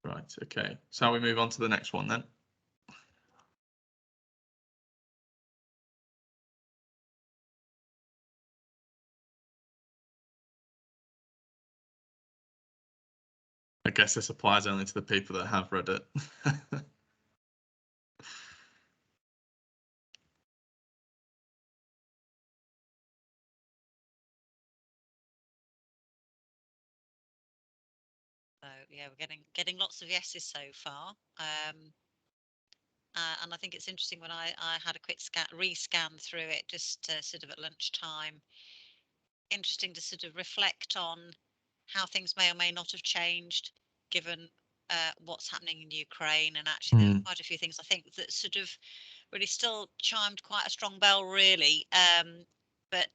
Right, okay. So we move on to the next one then. I guess this applies only to the people that have read it. So yeah, we're getting lots of yeses so far. And I think it's interesting when I had a quick rescan through it just sort of at lunchtime. Interesting to sort of reflect on how things may or may not have changed given what's happening in Ukraine. And actually, there are quite a few things I think that sort of really still chimed quite a strong bell, really, but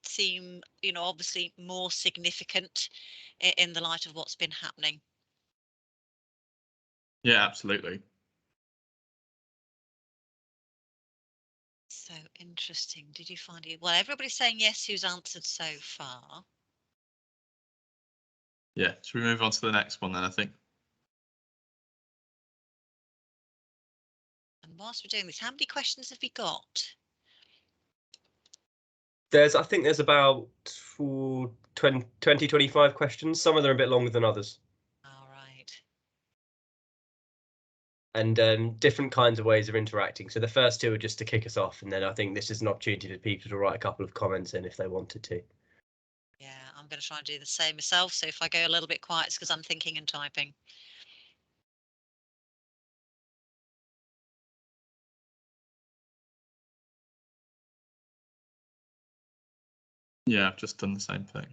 seem, obviously more significant in the light of what's been happening. Yeah, absolutely. So interesting. Did you find it? Well, everybody's saying yes who's answered so far. Yeah, should we move on to the next one then, I think? And whilst we're doing this, how many questions have we got? I think there's about 20, 25 questions. Some of them are a bit longer than others. All right. And different kinds of ways of interacting. So the first two are just to kick us off, and then I think this is an opportunity for people to write a couple of comments in if they wanted to. Yeah, I'm going to try and do the same myself. So if I go a little bit quiet, it's because I'm thinking and typing. Yeah, I've just done the same thing.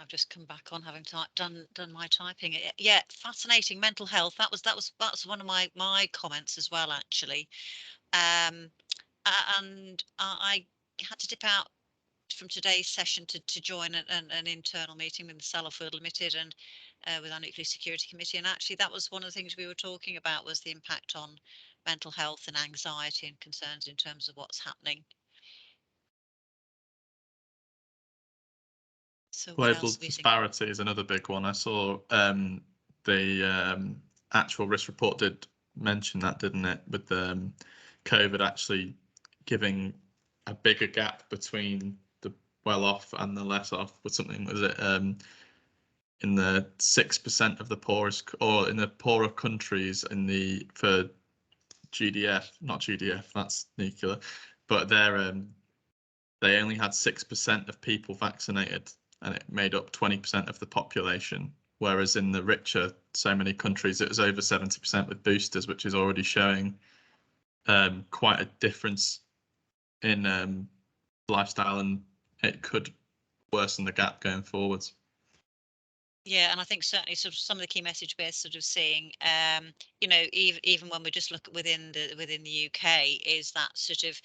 I've just come back on having done my typing. Yeah, fascinating. Mental health. That's one of my comments as well, actually. And I had to dip out from today's session to join an internal meeting with the Sellafield Limited and with our Nuclear Security Committee. And actually, that was one of the things we were talking about, was the impact on mental health and anxiety and concerns in terms of what's happening. So what Global else do we think? disparity is another big one. I saw the actual risk report did mention that, didn't it? With the COVID actually giving a bigger gap between the well off and the less off, with something, was it in the 6% of the poorest, or in the poorer countries for GDF, not GDF, that's nuclear, but they only had 6% of people vaccinated, and it made up 20% of the population. Whereas in the richer, so many countries, it was over 70% with boosters, which is already showing quite a difference in lifestyle, and it could worsen the gap going forwards. Yeah, and I think certainly sort of some of the key message we're sort of seeing, even when we just look at within the UK, is that sort of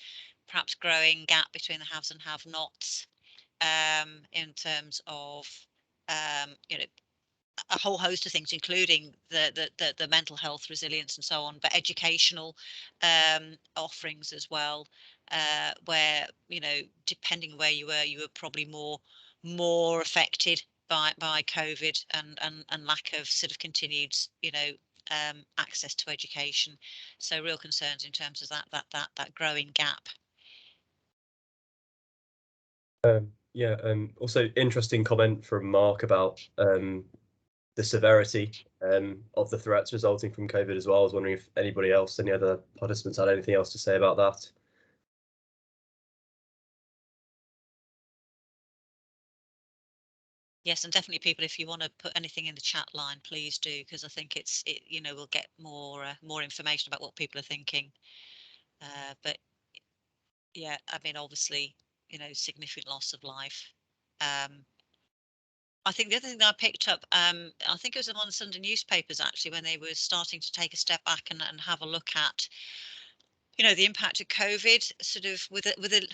perhaps growing gap between the haves and have-nots, in terms of a whole host of things, including the mental health resilience and so on, but educational offerings as well, where depending where you were probably more affected by COVID and lack of sort of continued access to education. So real concerns in terms of that growing gap. Also interesting comment from Mark about the severity of the threats resulting from COVID as well. I was wondering if any other participants had anything else to say about that. Yes, and definitely, people, if you want to put anything in the chat line, please do, because I think we'll get more information about what people are thinking. But yeah, I mean, obviously, significant loss of life. I think the other thing that I picked up, I think it was in one of the Sunday newspapers actually, when they were starting to take a step back and have a look at you know, the impact of COVID, sort of with a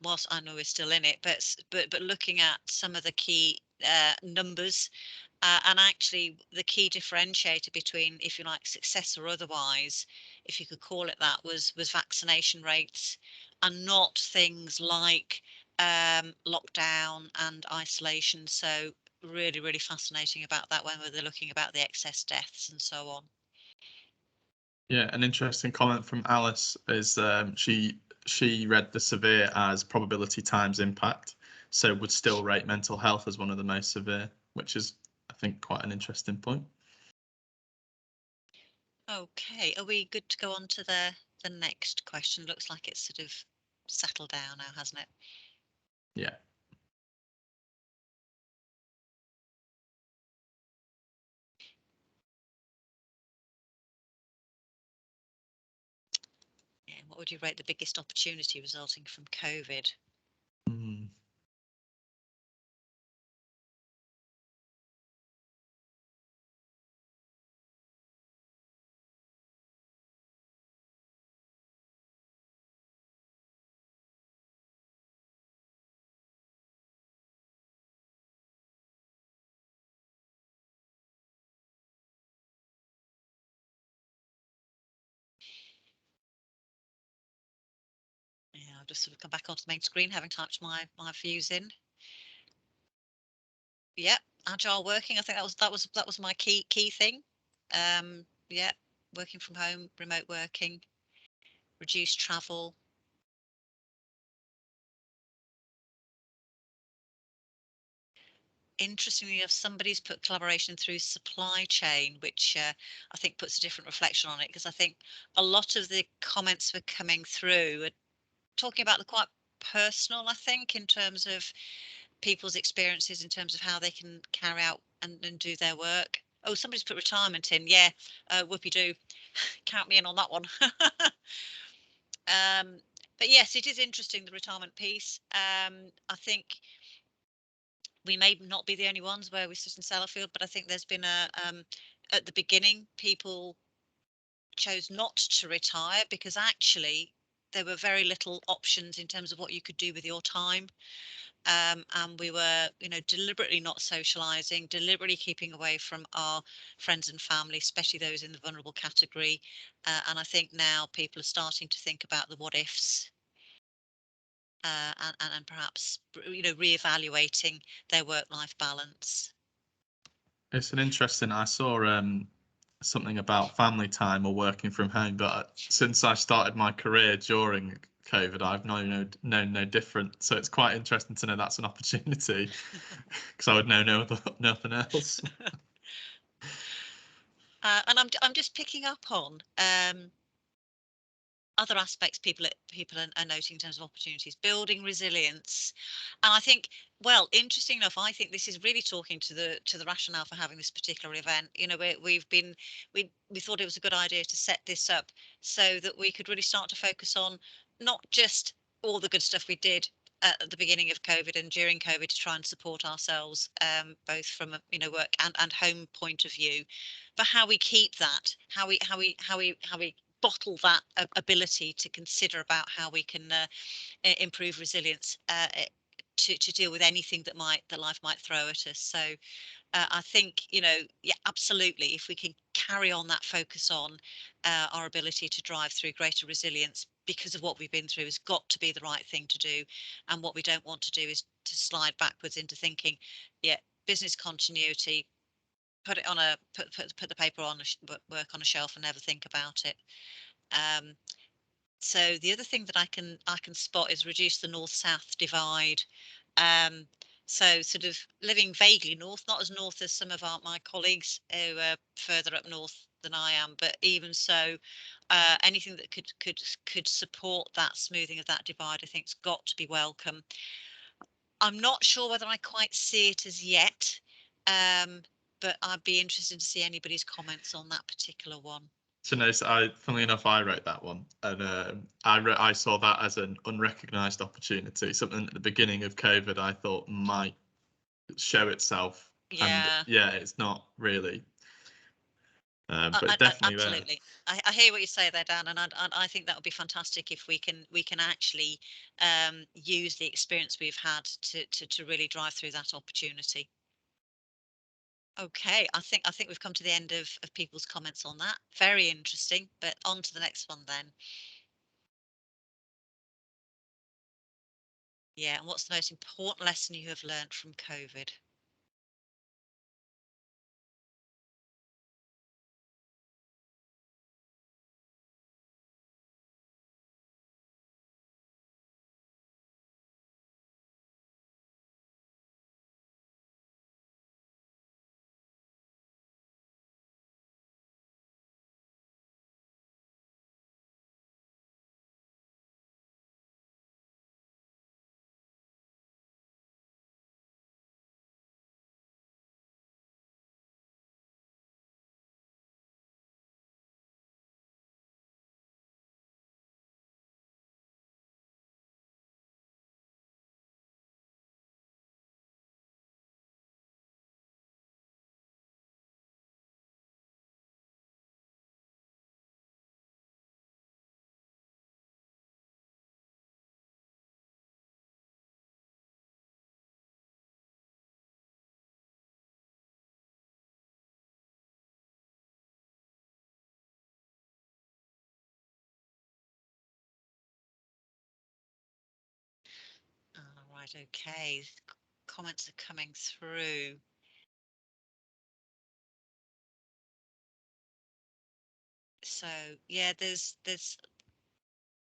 whilst I know we're still in it, but looking at some of the key numbers, and actually the key differentiator between, if you like, success or otherwise, if you could call it that, was vaccination rates, and not things like lockdown and isolation. So really, really fascinating about that when they're looking about the excess deaths and so on. Yeah, an interesting comment from Alice is she read the severe as probability times impact, so would still rate mental health as one of the most severe, which is, I think, quite an interesting point. Okay, are we good to go on to the next question? Looks like it's sort of settled down now, hasn't it? Yeah. Yeah, what would you rate the biggest opportunity resulting from COVID? Mm. Yeah, I'll just sort of come back onto the main screen, having typed my views in. Yeah, agile working. I think that was my key thing. Yeah, working from home, remote working, reduced travel. Interestingly enough, somebody's put collaboration through supply chain, which I think puts a different reflection on it, because I think a lot of the comments were coming through talking about the quite personal, I think, in terms of people's experiences, in terms of how they can carry out and do their work. Oh, somebody's put retirement in. Yeah, whoopie do. Count me in on that one. But yes, it is interesting, the retirement piece. I think we may not be the only ones where we sit in Sellafield, but I think there's been at the beginning, people chose not to retire because actually there were very little options in terms of what you could do with your time. And we were, you know, deliberately not socializing, deliberately keeping away from our friends and family, especially those in the vulnerable category. And I think now people are starting to think about the what ifs, and perhaps, you know, reevaluating their work-life balance. It's an interesting. I saw something about family time or working from home, but since I started my career during COVID, I've known no different. So it's quite interesting to know that's an opportunity, because I would know nothing else. And I'm just picking up on other aspects people are noting in terms of opportunities, building resilience. And I think, well, interesting enough, I think this is really talking to the rationale for having this particular event. You know, we thought it was a good idea to set this up so that we could really start to focus on not just all the good stuff we did at the beginning of COVID and during COVID to try and support ourselves, both from a, you know, work and home point of view, but how we keep that, how we bottle that ability to consider about how we can improve resilience to deal with anything that life might throw at us. So I think, you know, yeah, absolutely, if we can carry on that focus on our ability to drive through greater resilience because of what we've been through, has got to be the right thing to do. And what we don't want to do is to slide backwards into thinking, yeah, business continuity, put it on a put the paper on work on a shelf and never think about it. um, so the other thing that I can spot is reduce the north-south divide. um, so sort of living vaguely north, not as north as some of my colleagues who are further up north than I am, but even so, anything that could support that smoothing of that divide, I think's got to be welcome. I'm not sure whether I quite see it as yet, um, but I'd be interested to see anybody's comments on that particular one. So no, funnily enough, I wrote that one, and I saw that as an unrecognised opportunity, something at the beginning of COVID I thought might show itself, and Yeah. yeah, it's not really. But definitely there. Absolutely. I hear what you say there, Dan, and I think that would be fantastic if we can actually use the experience we've had to really drive through that opportunity. Okay, I think we've come to the end of people's comments on that. Very interesting, but on to the next one then. Yeah, and what's the most important lesson you have learned from COVID? Right, okay. Comments are coming through. So yeah, there's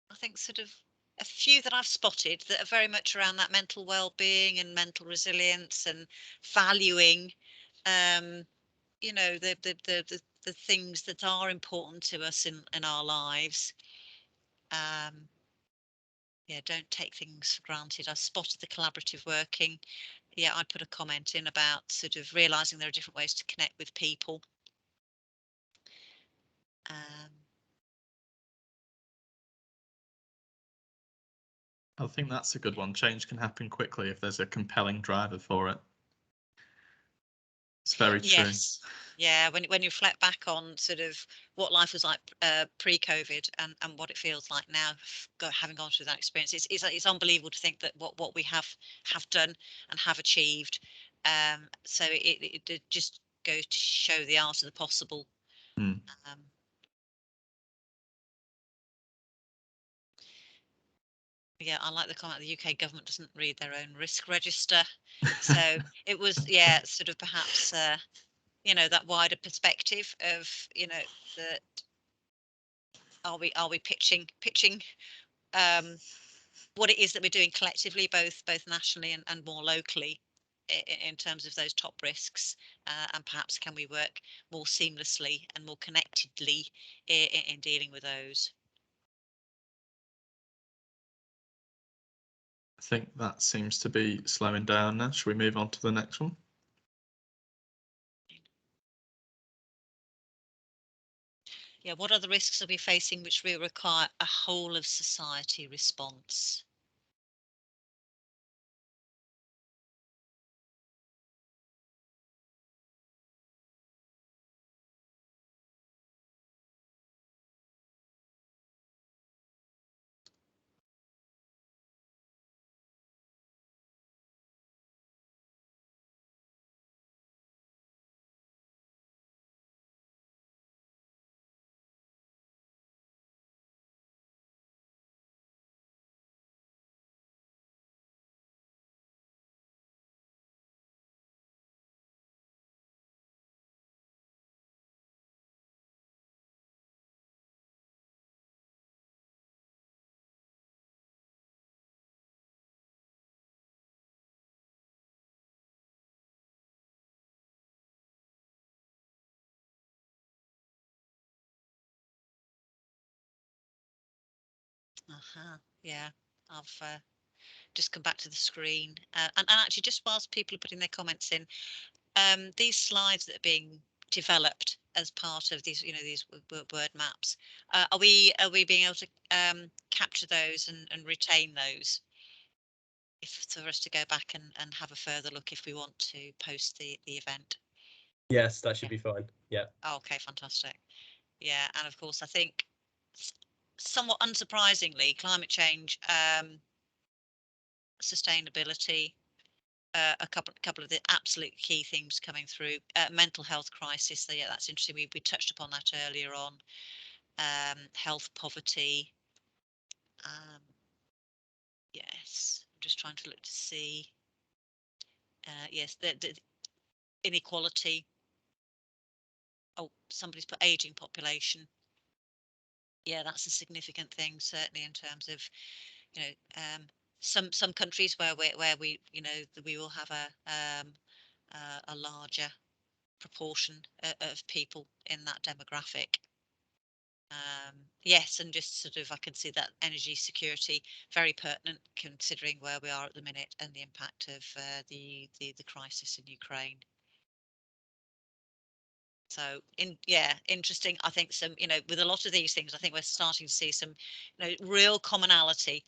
I think sort of a few that I've spotted that are very much around that mental well-being and mental resilience and valuing you know the things that are important to us in our lives. Yeah, don't take things for granted. I spotted the collaborative working. Yeah, I put a comment in about sort of realizing there are different ways to connect with people. I think that's a good one. Change can happen quickly if there's a compelling driver for it. It's very true. Yes. Yeah, when you reflect back on sort of what life was like pre-COVID and what it feels like now, having gone through that experience, it's unbelievable to think that what we have done and have achieved. So it just goes to show the art of the possible. Yeah, I like the comment the UK government doesn't read their own risk register. So it was, yeah, sort of perhaps you know, that wider perspective of, you know, that are we pitching what it is that we're doing collectively, both nationally and more locally, in terms of those top risks, and perhaps can we work more seamlessly and more connectedly in dealing with those. I think that seems to be slowing down now. Should we move on to the next one? Yeah, what are the risks are we facing which will require a whole of society response? Yeah, I've just come back to the screen, and actually just whilst people are putting their comments in, these slides that are being developed as part of these, you know, these word maps, are we being able to capture those and retain those, if for us to go back and have a further look if we want to post the event? Yes, that should be fine. Yeah. Okay, fantastic. Yeah, and of course, I think somewhat unsurprisingly, climate change, sustainability, a couple of the absolute key themes coming through. Mental health crisis. So yeah, that's interesting. We touched upon that earlier on. Health poverty. Yes, I'm just trying to look to see. Yes, the inequality. Oh, somebody's put aging population. Yeah, that's a significant thing, certainly in terms of, you know, some countries where we you know we will have a larger proportion of people in that demographic. Yes, and just sort of I can see that energy security very pertinent considering where we are at the minute and the impact of the crisis in Ukraine. So interesting. I think some, with a lot of these things, I think we're starting to see some, real commonality,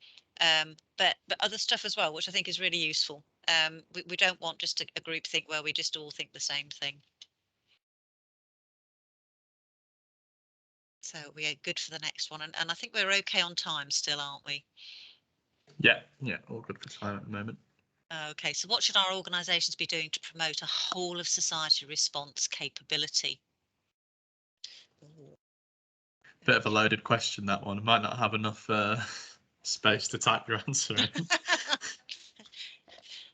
but other stuff as well, which I think is really useful. We don't want just a group think where we just all think the same thing. So we are good for the next one, and I think we're okay on time still, aren't we? Yeah, all good for time at the moment. Okay, so what should our organisations be doing to promote a whole of society response capability? Bit of a loaded question, that one. Might not have enough space to type your answer in.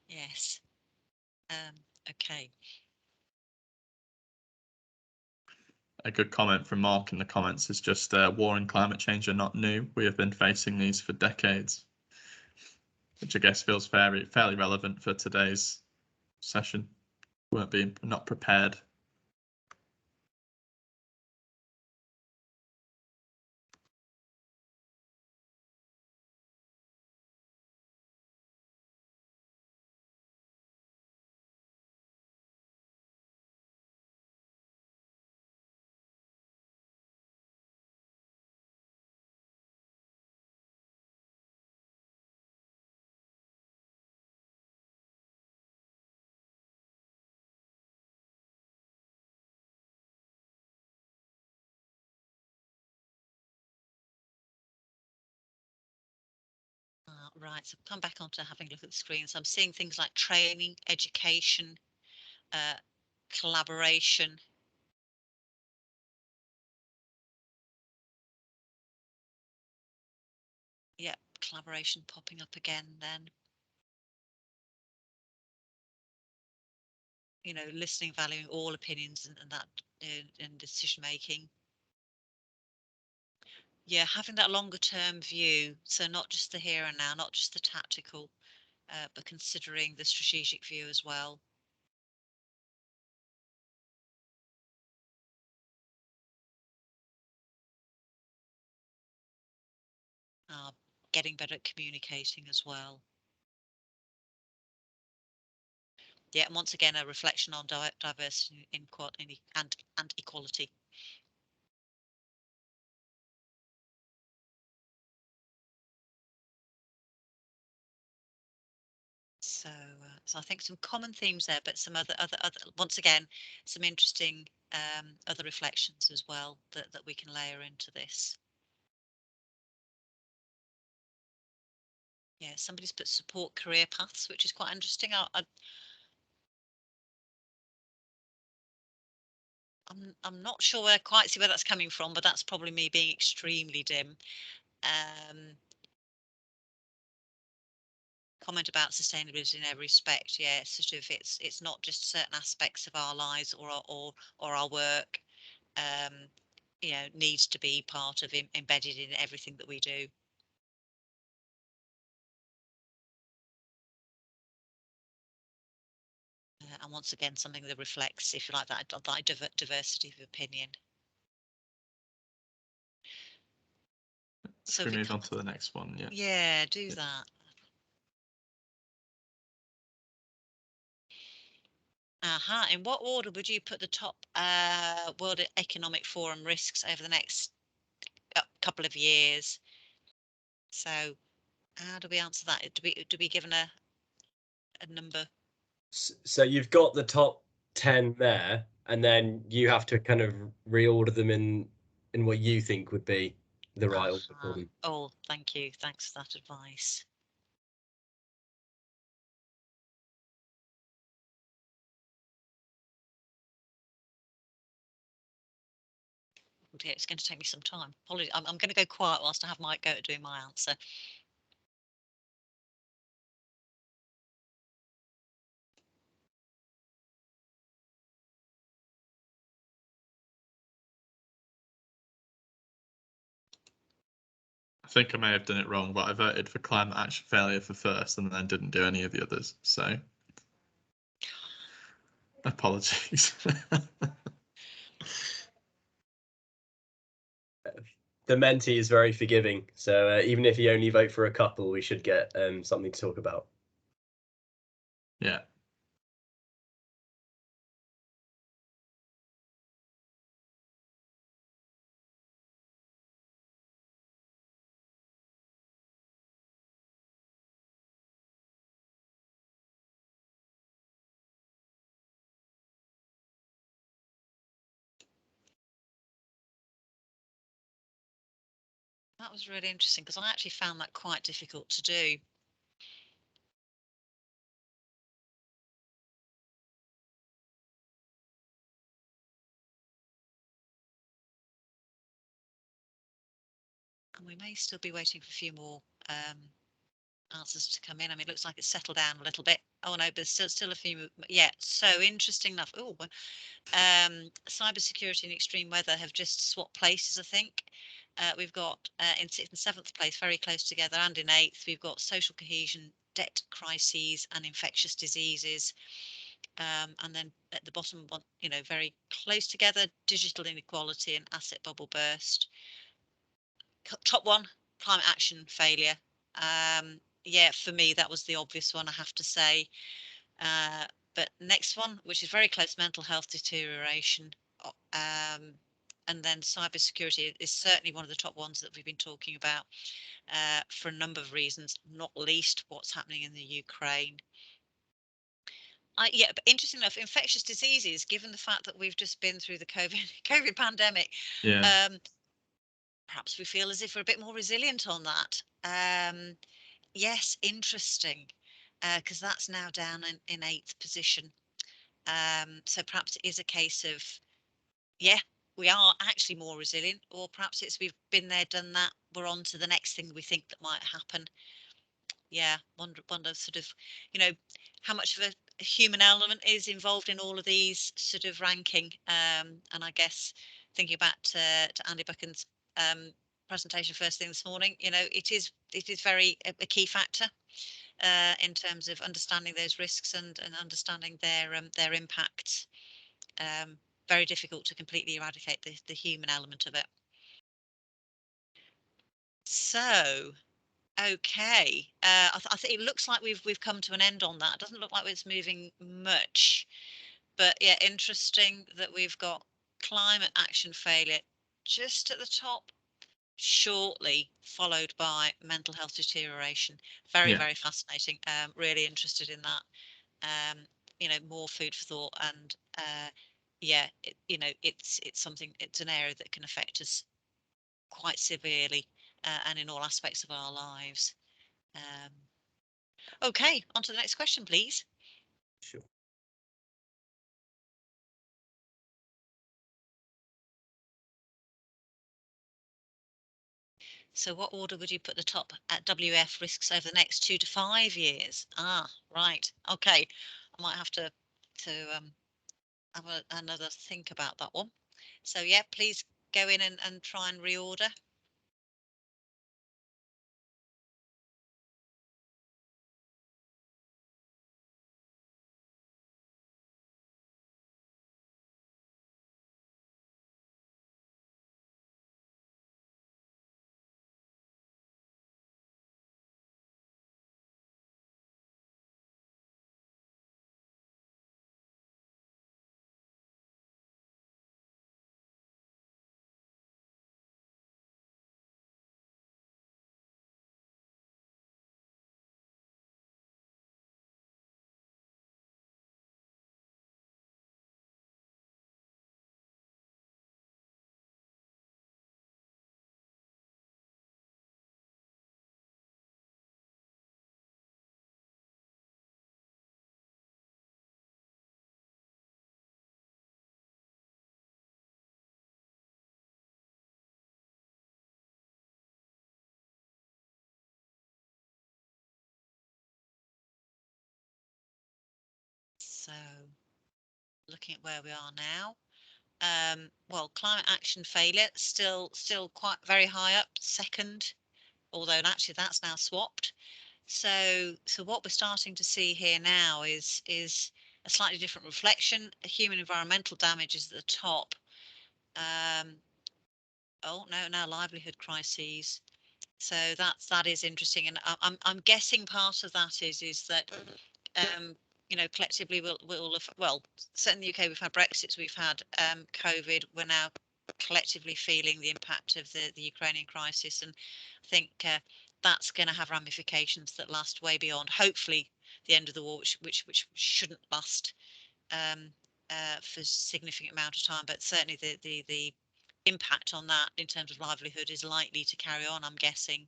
Yes. Okay. A good comment from Mark in the comments is just war and climate change are not new. We have been facing these for decades, which I guess feels fairly relevant for today's session. Weren't being not prepared. Right, so come back onto having a look at the screen. So I'm seeing things like training, education, collaboration. Yeah, collaboration popping up again then. Listening, valuing all opinions and that in decision making. Yeah, having that longer term view. So not just the here and now, not just the tactical, but considering the strategic view as well. Getting better at communicating as well. Yeah, and once again, a reflection on diversity, inequality, and equality. So I think some common themes there, but some other once again, some interesting other reflections as well that we can layer into this. Yeah, somebody's put support career paths, which is quite interesting. I'm not sure I quite see where that's coming from, but that's probably me being extremely dim. Comment about sustainability in every respect. Yeah, sort of it's not just certain aspects of our lives or our work. Needs to be part of embedded in everything that we do. And once again, something that reflects, if you like, that diversity of opinion. So we move on to the next one. Yeah, do that. In what order would you put the top World Economic Forum risks over the next couple of years? So how do we answer that? Do we given a number? So you've got the top 10 there. and then you have to kind of reorder them in what you think would be the right order for them. Oh, thank you. Thanks for that advice. Okay, it's going to take me some time. Apologies. I'm going to go quiet whilst I have Mike go at doing my answer. I think I may have done it wrong, but I voted for climate action failure for first and then didn't do any of the others. So apologies. The mentee is very forgiving, so even if you only vote for a couple, we should get something to talk about. Yeah. That was really interesting because I actually found that quite difficult to do. And we may still be waiting for a few more answers to come in. I mean, it looks like it's settled down a little bit. Oh no, there's still a few. Yeah, so interesting enough. Oh, cybersecurity and extreme weather have just swapped places, I think. We've got in 6th and 7th place, very close together, and in 8th, we've got social cohesion, debt crises, and infectious diseases. And then at the bottom one, very close together, digital inequality and asset bubble burst. Top one, climate action failure. Yeah, for me, that was the obvious one, I have to say. But next one, which is very close, mental health deterioration. And then cybersecurity is certainly one of the top ones that we've been talking about for a number of reasons, not least what's happening in the Ukraine. Yeah, but interesting enough, infectious diseases, given the fact that we've just been through the COVID pandemic, Yeah. Perhaps we feel as if we're a bit more resilient on that. Yes, interesting, because that's now down in 8th position. So perhaps it is a case of, yeah, we are actually more resilient, or perhaps it's we've been there, done that, we're on to the next thing we think that might happen. Yeah, wonder sort of, how much of a human element is involved in all of these sort of ranking. And I guess thinking back to Andy Buchan's presentation first thing this morning, it is very a key factor in terms of understanding those risks and understanding their impacts. Very difficult to completely eradicate the human element of it. So, okay, I think it looks like we've come to an end on that. It doesn't look like it's moving much, but yeah, interesting that we've got climate action failure just at the top, shortly followed by mental health deterioration. Very, Yeah. very fascinating. Really interested in that. More food for thought, and yeah, it's something. It's an area that can affect us quite severely, and in all aspects of our lives. Okay, on to the next question, please. Sure. So what order would you put the top at WF risks over the next 2 to 5 years? Right. Okay. I might have to have another think about that one. So yeah, please go in and try and reorder. looking at where we are now. Well, climate action failure still quite very high up, second, although actually that's now swapped. So what we're starting to see here now is a slightly different reflection. Human environmental damage is at the top. Oh no, now livelihood crises. So that is interesting, and I'm guessing part of that is that collectively we'll have, well, certainly in the UK we've had Brexit, we've had COVID, we're now collectively feeling the impact of the Ukrainian crisis, and I think that's going to have ramifications that last way beyond, hopefully, the end of the war, which shouldn't last for a significant amount of time, but certainly the impact on that in terms of livelihood is likely to carry on, I'm guessing.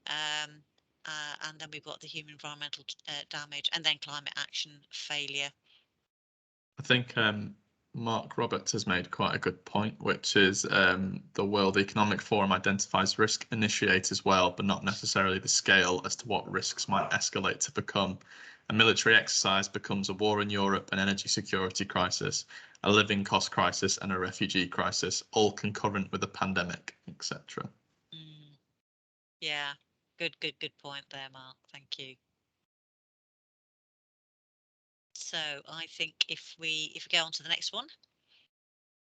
And then we've got the human environmental damage, and then climate action failure. I think Mark Roberts has made quite a good point, which is the World Economic Forum identifies risk initiate as well, but not necessarily the scale as to what risks might escalate to become. A military exercise becomes a war in Europe, an energy security crisis, a living cost crisis, and a refugee crisis, all concurrent with a pandemic, etc. Yeah, good point there, Mark. Thank you. So I think if we go on to the next one,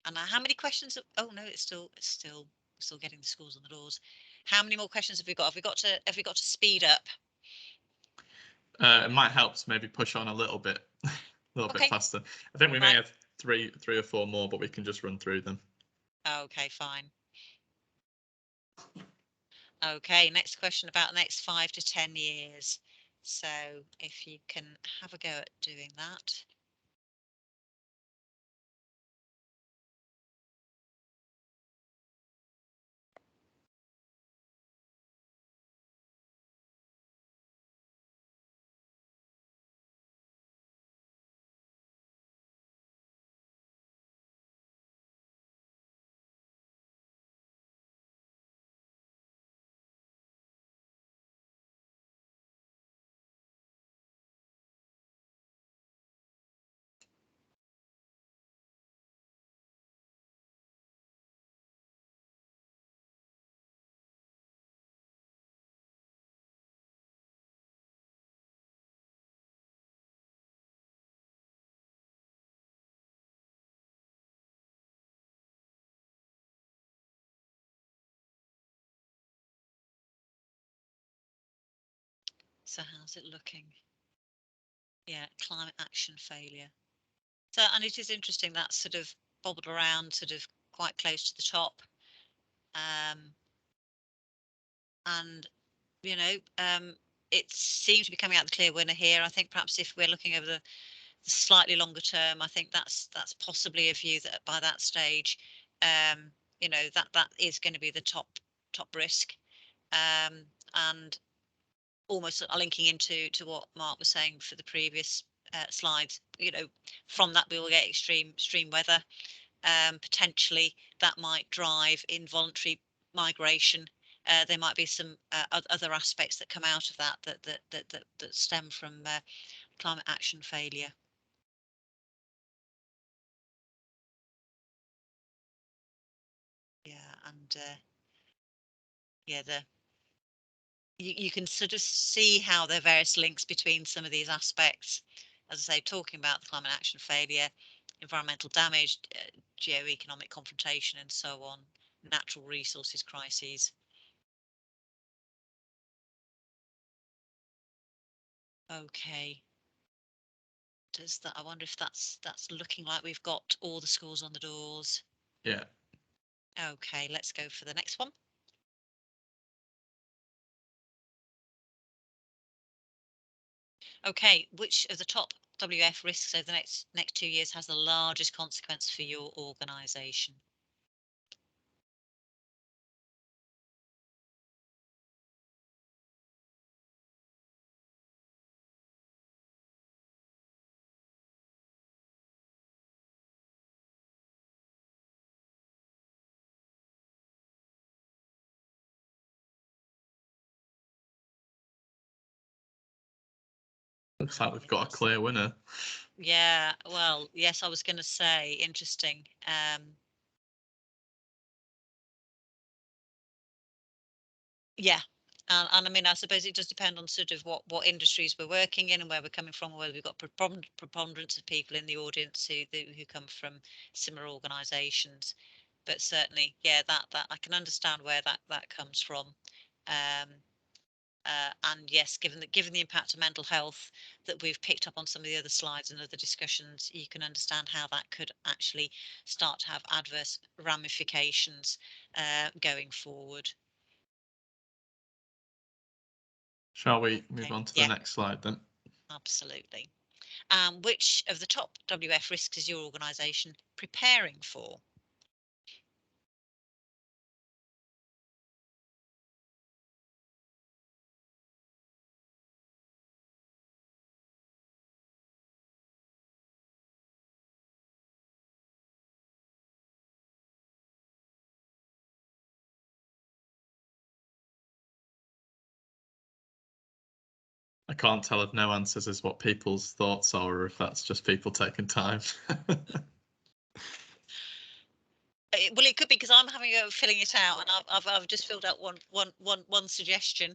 and how many questions? Oh no, it's still getting the schools on the doors. How many more questions have we got? Have we got to speed up? It might help to maybe push on a little bit, bit faster. I think we may have three or four more, but we can just run through them. Okay, fine. Okay, next question about the next 5 to 10 years. So if you can have a go at doing that. So how's it looking? Yeah, climate action failure. So, and it is interesting that sort of bobbled around sort of quite close to the top. And, it seems to be coming out the clear winner here. I think perhaps if we're looking over the slightly longer term, I think that's possibly a view that by that stage, that is going to be the top risk. And almost linking into what Mark was saying for the previous slides, from that we will get extreme weather. Potentially that might drive involuntary migration. There might be some other aspects that come out of that stem from climate action failure. Yeah, and you can sort of see how there are various links between some of these aspects. As I say, talking about the climate action failure, environmental damage, geo-economic confrontation, and so on, natural resources crises. Okay. Does that? I wonder if that's looking like we've got all the schools on the doors. Yeah. Okay, let's go for the next one. Okay, which of the top WF risks over the next 2 years has the largest consequence for your organisation? Looks like we've got a clear winner. Yeah, well, yes, I was going to say, interesting. Yeah, and I mean, I suppose it does depend on sort of what industries we're working in and where we're coming from, whether we've got preponderance of people in the audience who come from similar organisations. But certainly, yeah, that I can understand where that comes from. And yes, given the impact of mental health that we've picked up on some of the other slides and other discussions, you can understand how that could actually start to have adverse ramifications going forward. Shall we move on to the next slide then? Absolutely. Which of the top WF risks is your organisation preparing for? I can't tell if no answers is what people's thoughts are, or if that's just people taking time. Well, it could be because I'm having a filling it out, and I've just filled out one suggestion.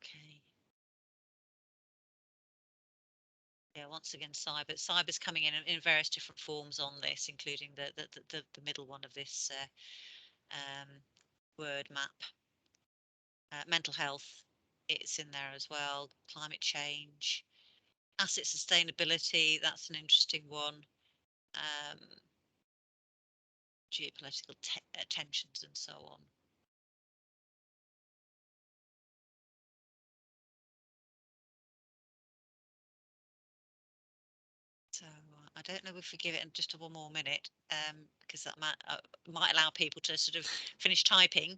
Okay. Yeah, once again, cyber's coming in various different forms on this, including the middle one of this word map. Mental health, it's in there as well. Climate change, asset sustainability, that's an interesting one. Geopolitical tensions and so on. So I don't know if we give it just one more minute, because that might allow people to sort of finish typing.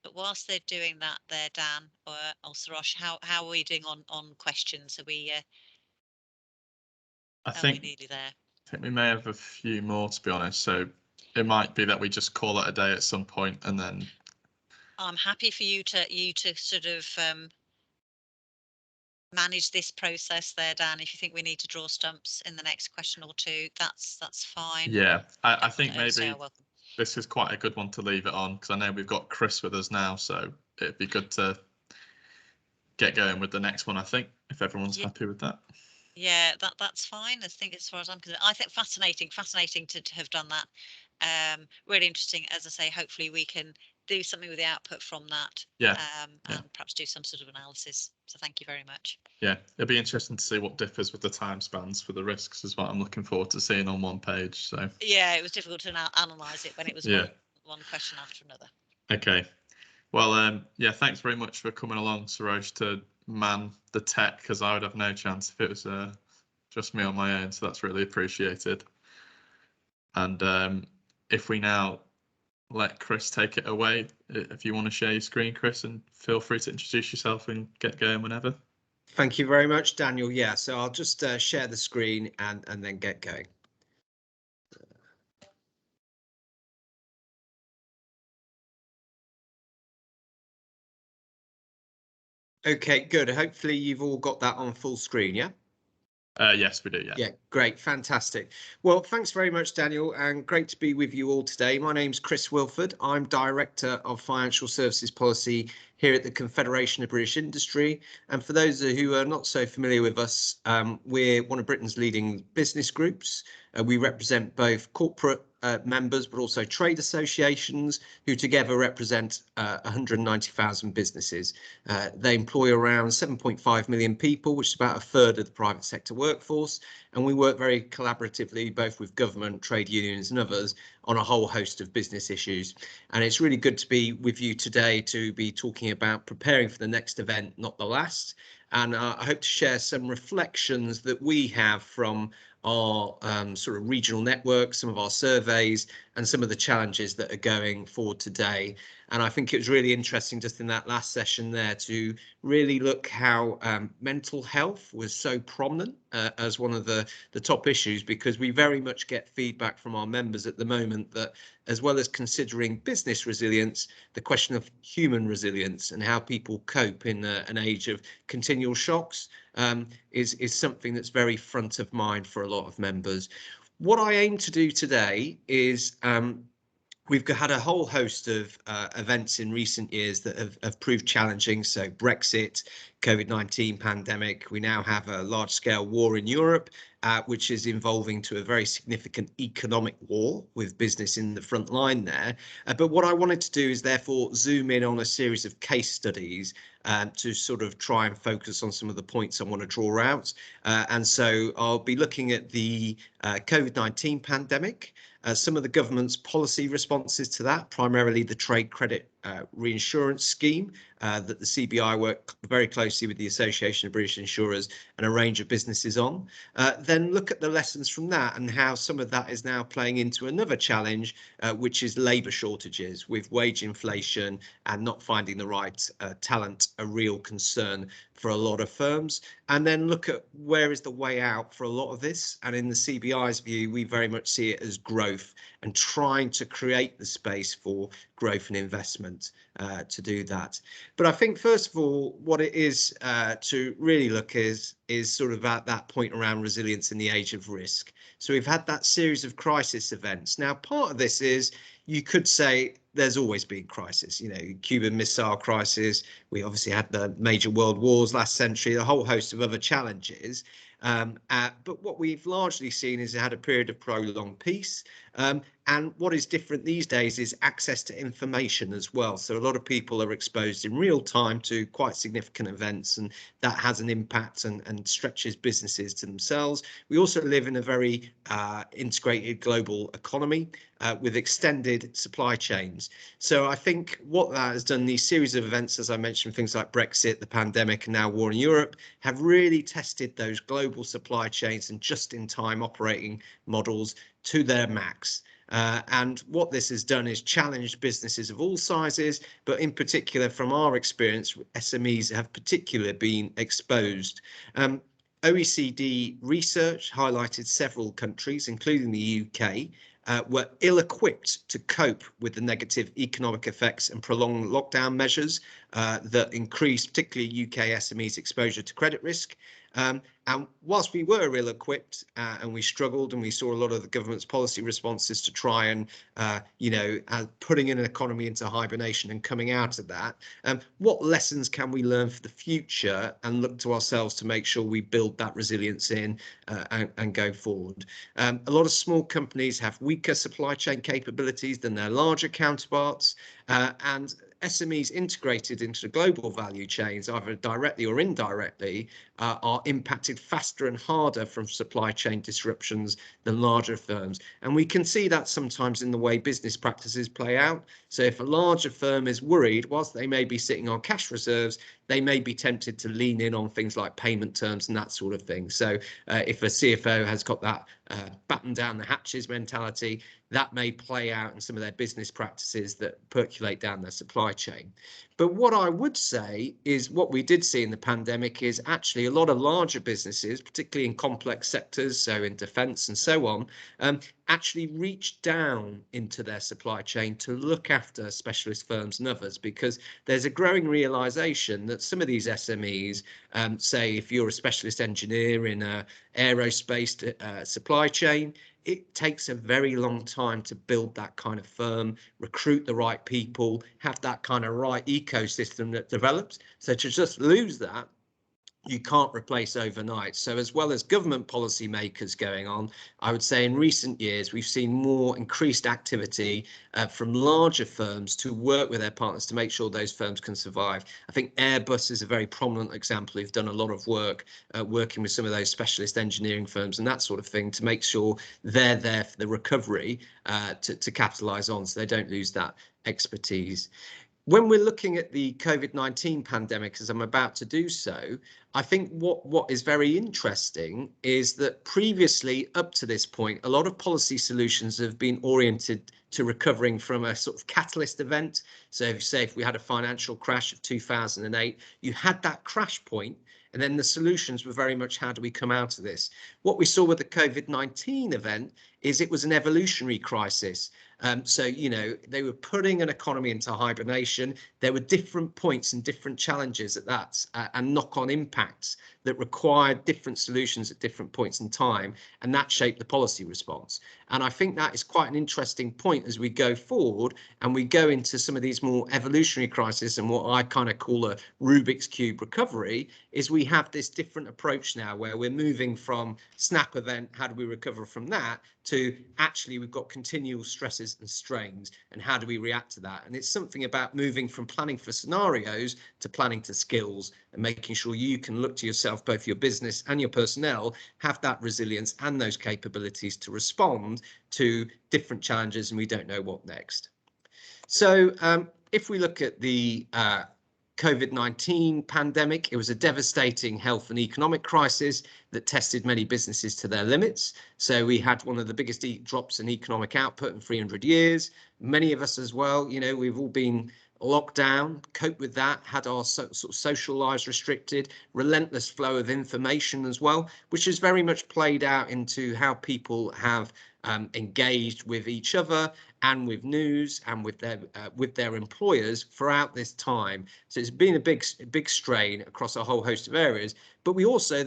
But whilst they're doing that there, Dan or Sarosh, how are we doing on questions? Are we nearly there? I think we may have a few more, to be honest. So it might be that we just call it a day at some point, and then I'm happy for you to sort of manage this process there, Dan. If you think we need to draw stumps in the next question or two, that's fine. Yeah, I think maybe this is quite a good one to leave it on, because I know we've got Chris with us now, so it'd be good to get going with the next one, I think, if everyone's happy with that. Yeah, that's fine. I think as far as I'm concerned, I think fascinating to have done that. Really interesting. As I say, hopefully we can do something with the output from that. Yeah. And perhaps do some sort of analysis. So thank you very much. Yeah, it'll be interesting to see what differs with the time spans for the risks as well. I'm looking forward to seeing on one page. So yeah, it was difficult to analyse it when it was one question after another. Okay. Well, yeah, thanks very much for coming along, Sarosh, to man the tech, because I would have no chance if it was just me on my own. So that's really appreciated. And if we now let Chris take it away, if you want to share your screen, Chris, and feel free to introduce yourself and get going whenever. Thank you very much, Daniel. Yeah, so I'll just share the screen and then get going. Okay, good. Hopefully you've all got that on full screen, yeah? Yes, we do, yeah. Yeah, great, fantastic. Well, thanks very much, Daniel, and great to be with you all today. My name's Chris Wilford. I'm Director of Financial Services Policy here at the Confederation of British Industry. And for those who are not so familiar with us, we're one of Britain's leading business groups. We represent both corporate members, but also trade associations who together represent 190,000 businesses. They employ around 7.5 million people, which is about a third of the private sector workforce. And we work very collaboratively, both with government, trade unions and others, on a whole host of business issues. And it's really good to be with you today to be talking about preparing for the next event, not the last. And I hope to share some reflections that we have from our sort of regional networks, some of our surveys, and some of the challenges that are going forward today. And I think it was really interesting just in that last session there to really look how mental health was so prominent as one of the top issues, because we very much get feedback from our members at the moment that, as well as considering business resilience, the question of human resilience and how people cope in an age of continual shocks is something that's very front of mind for a lot of members. What I aim to do today is we've had a whole host of events in recent years that have proved challenging. So Brexit, COVID-19 pandemic, we now have a large-scale war in Europe, which is evolving to a very significant economic war with business in the front line there. But what I wanted to do is therefore zoom in on a series of case studies to sort of try and focus on some of the points I want to draw out. And so I'll be looking at the COVID-19 pandemic, some of the government's policy responses to that, primarily the trade credit reinsurance scheme that the CBI worked very closely with the Association of British Insurers and a range of businesses on. Then look at the lessons from that and how some of that is now playing into another challenge, which is labour shortages, with wage inflation and not finding the right talent a real concern for a lot of firms. And then look at where is the way out for a lot of this. And in the CBI's view, we very much see it as growth and trying to create the space for growth and investment to do that. But I think, first of all, what it is to really look is sort of at that point around resilience in the age of risk. So we've had that series of crisis events. Now, part of this is, you could say there's always been crisis, you know, Cuban Missile Crisis. We obviously had the major world wars last century, a whole host of other challenges. But what we've largely seen is it had a period of prolonged peace. And what is different these days is access to information as well. So a lot of people are exposed in real time to quite significant events, and that has an impact and stretches businesses to themselves. We also live in a very integrated global economy with extended supply chains. So I think what that has done, these series of events, as I mentioned, things like Brexit, the pandemic, and now war in Europe, have really tested those global supply chains and just-in-time operating models to their max. And what this has done is challenged businesses of all sizes, but in particular, from our experience, SMEs have particularly been exposed. OECD research highlighted several countries, including the UK, were ill-equipped to cope with the negative economic effects and prolonged lockdown measures that increased particularly UK SMEs' exposure to credit risk. And whilst we were ill-equipped and we struggled, and we saw a lot of the government's policy responses to try and, putting in an economy into hibernation and coming out of that, what lessons can we learn for the future and look to ourselves to make sure we build that resilience in and go forward? A lot of small companies have weaker supply chain capabilities than their larger counterparts, and SMEs integrated into the global value chains, either directly or indirectly, are impacted faster and harder from supply chain disruptions than larger firms. And we can see that sometimes in the way business practices play out. So if a larger firm is worried, whilst they may be sitting on cash reserves, they may be tempted to lean in on things like payment terms and that sort of thing. So if a CFO has got that batten down the hatches mentality, that may play out in some of their business practices that percolate down their supply chain. But what I would say is what we did see in the pandemic is actually a lot of larger businesses, particularly in complex sectors, so in defence and so on, actually reached down into their supply chain to look after specialist firms and others, because there's a growing realization that some of these SMEs, say if you're a specialist engineer in a aerospace supply chain, it takes a very long time to build that kind of firm, recruit the right people, have that kind of right ecosystem that develops. So to just lose that, you can't replace overnight. So as well as government policy makers going on, I would say in recent years, we've seen more increased activity from larger firms to work with their partners to make sure those firms can survive. I think Airbus is a very prominent example who've done a lot of work working with some of those specialist engineering firms and that sort of thing to make sure they're there for the recovery to capitalise on, so they don't lose that expertise. When we're looking at the COVID-19 pandemic, as I'm about to do so, I think what is very interesting is that previously, up to this point, a lot of policy solutions have been oriented to recovering from a sort of catalyst event. So if we had a financial crash of 2008, you had that crash point, and then the solutions were very much, how do we come out of this? What we saw with the COVID-19 event is it was an evolutionary crisis. So, you know, they were putting an economy into hibernation. There were different points and different challenges at that and knock-on impacts that required different solutions at different points in time, and that shaped the policy response. And I think that is quite an interesting point as we go forward and we go into some of these more evolutionary crises, and what I kind of call a Rubik's Cube recovery is we have this different approach now where we're moving from snap event, how do we recover from that, to actually we've got continual stresses and strains, and how do we react to that? And it's something about moving from planning for scenarios to planning to skills, and making sure you can look to yourself, both your business and your personnel have that resilience and those capabilities to respond to different challenges, and we don't know what next. So if we look at the COVID-19 pandemic, it was a devastating health and economic crisis that tested many businesses to their limits. So we had one of the biggest drops in economic output in 300 years. Many of us as well, you know, we've all been locked down, coped with that, had our sort of social lives restricted, relentless flow of information as well, which has very much played out into how people have engaged with each other and with news and with their employers throughout this time. So it's been a big strain across a whole host of areas. But we also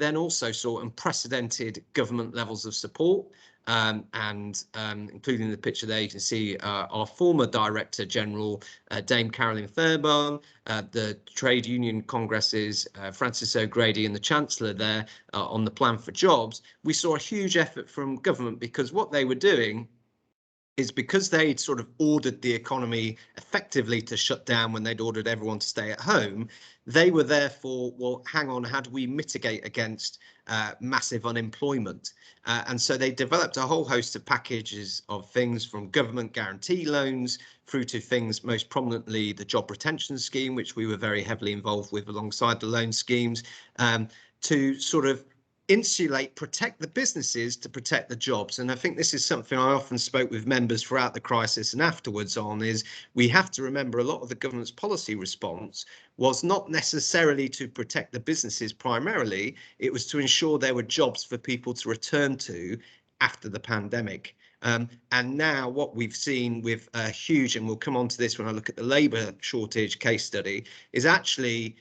saw unprecedented government levels of support, including the picture there, you can see our former Director General, Dame Carolyn Fairbairn, the Trade Union Congress's Francis O'Grady, and the Chancellor there on the plan for jobs. We saw a huge effort from government, because what they were doing is, because they'd sort of ordered the economy effectively to shut down when they'd ordered everyone to stay at home, they were therefore, well, hang on, how do we mitigate against massive unemployment? And so they developed a whole host of packages of things, from government guarantee loans through to things, most prominently the job retention scheme, which we were very heavily involved with alongside the loan schemes, to sort of protect the businesses to protect the jobs. And I think this is something I often spoke with members throughout the crisis and afterwards on, is we have to remember a lot of the government's policy response was not necessarily to protect the businesses primarily, it was to ensure there were jobs for people to return to after the pandemic. And now what we've seen with a huge, and we'll come on to this when I look at the labour shortage case study, is actually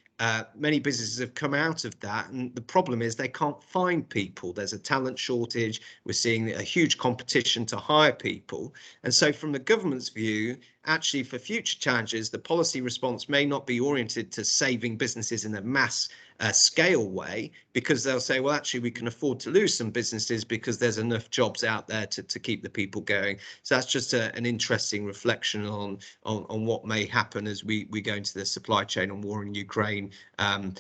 many businesses have come out of that, and the problem is they can't find people. There's a talent shortage. We're seeing a huge competition to hire people. And so from the government's view, actually for future challenges, the policy response may not be oriented to saving businesses in a mass scale way, because they'll say, well, actually, we can afford to lose some businesses because there's enough jobs out there to keep the people going. So that's just an interesting reflection on what may happen as we go into the supply chain and war in Ukraine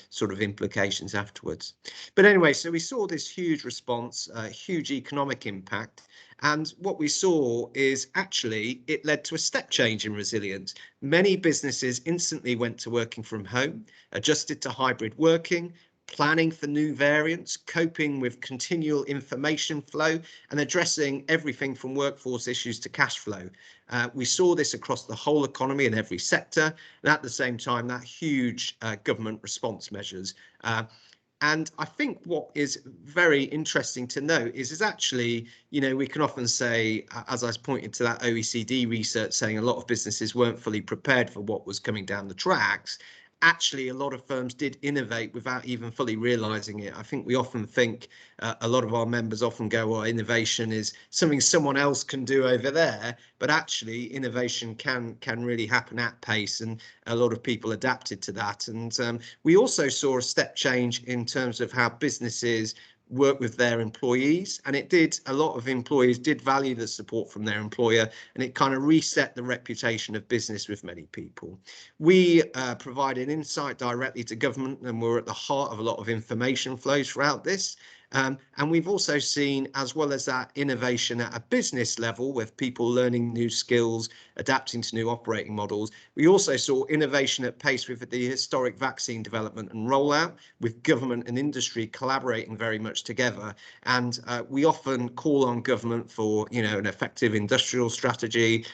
sort of implications afterwards. But anyway, so we saw this huge response, huge economic impact. And what we saw is actually it led to a step change in resilience. Many businesses instantly went to working from home, adjusted to hybrid working, planning for new variants, coping with continual information flow, and addressing everything from workforce issues to cash flow. We saw this across the whole economy in every sector, and at the same time, that huge government response measures. And I think what is very interesting to note is actually, you know, we can often say, as I was pointing to that OECD research saying a lot of businesses weren't fully prepared for what was coming down the tracks. Actually, a lot of firms did innovate without even fully realizing it. I think we often think, a lot of our members often go, well, innovation is something someone else can do over there, but actually innovation can really happen at pace, and a lot of people adapted to that. And we also saw a step change in terms of how businesses work with their employees, and a lot of employees did value the support from their employer, and it kind of reset the reputation of business with many people. We provided insight directly to government, and we're at the heart of a lot of information flows throughout this. And we've also seen, as well as that, innovation at a business level with people learning new skills, adapting to new operating models. We also saw innovation at pace with the historic vaccine development and rollout, with government and industry collaborating very much together. And we often call on government for, an effective industrial strategy,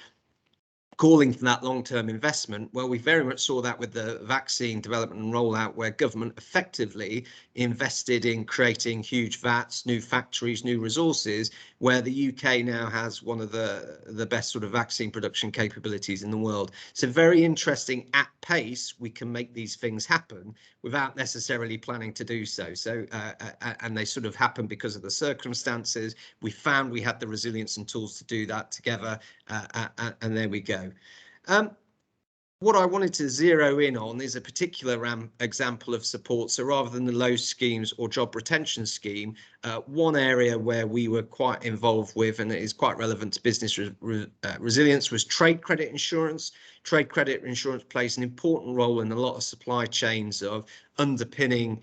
calling for that long-term investment. Well, we very much saw that with the vaccine development and rollout, where government effectively invested in creating huge VATs, new factories, new resources, where the UK now has one of the best sort of vaccine production capabilities in the world. So very interesting, at pace we can make these things happen without necessarily planning to do so. And they sort of happen because of the circumstances. We found we had the resilience and tools to do that together, and there we go. What I wanted to zero in on is a particular example of support. So rather than the low schemes or job retention scheme, one area where we were quite involved with, and it is quite relevant to business resilience, was trade credit insurance. Trade credit insurance plays an important role in a lot of supply chains of underpinning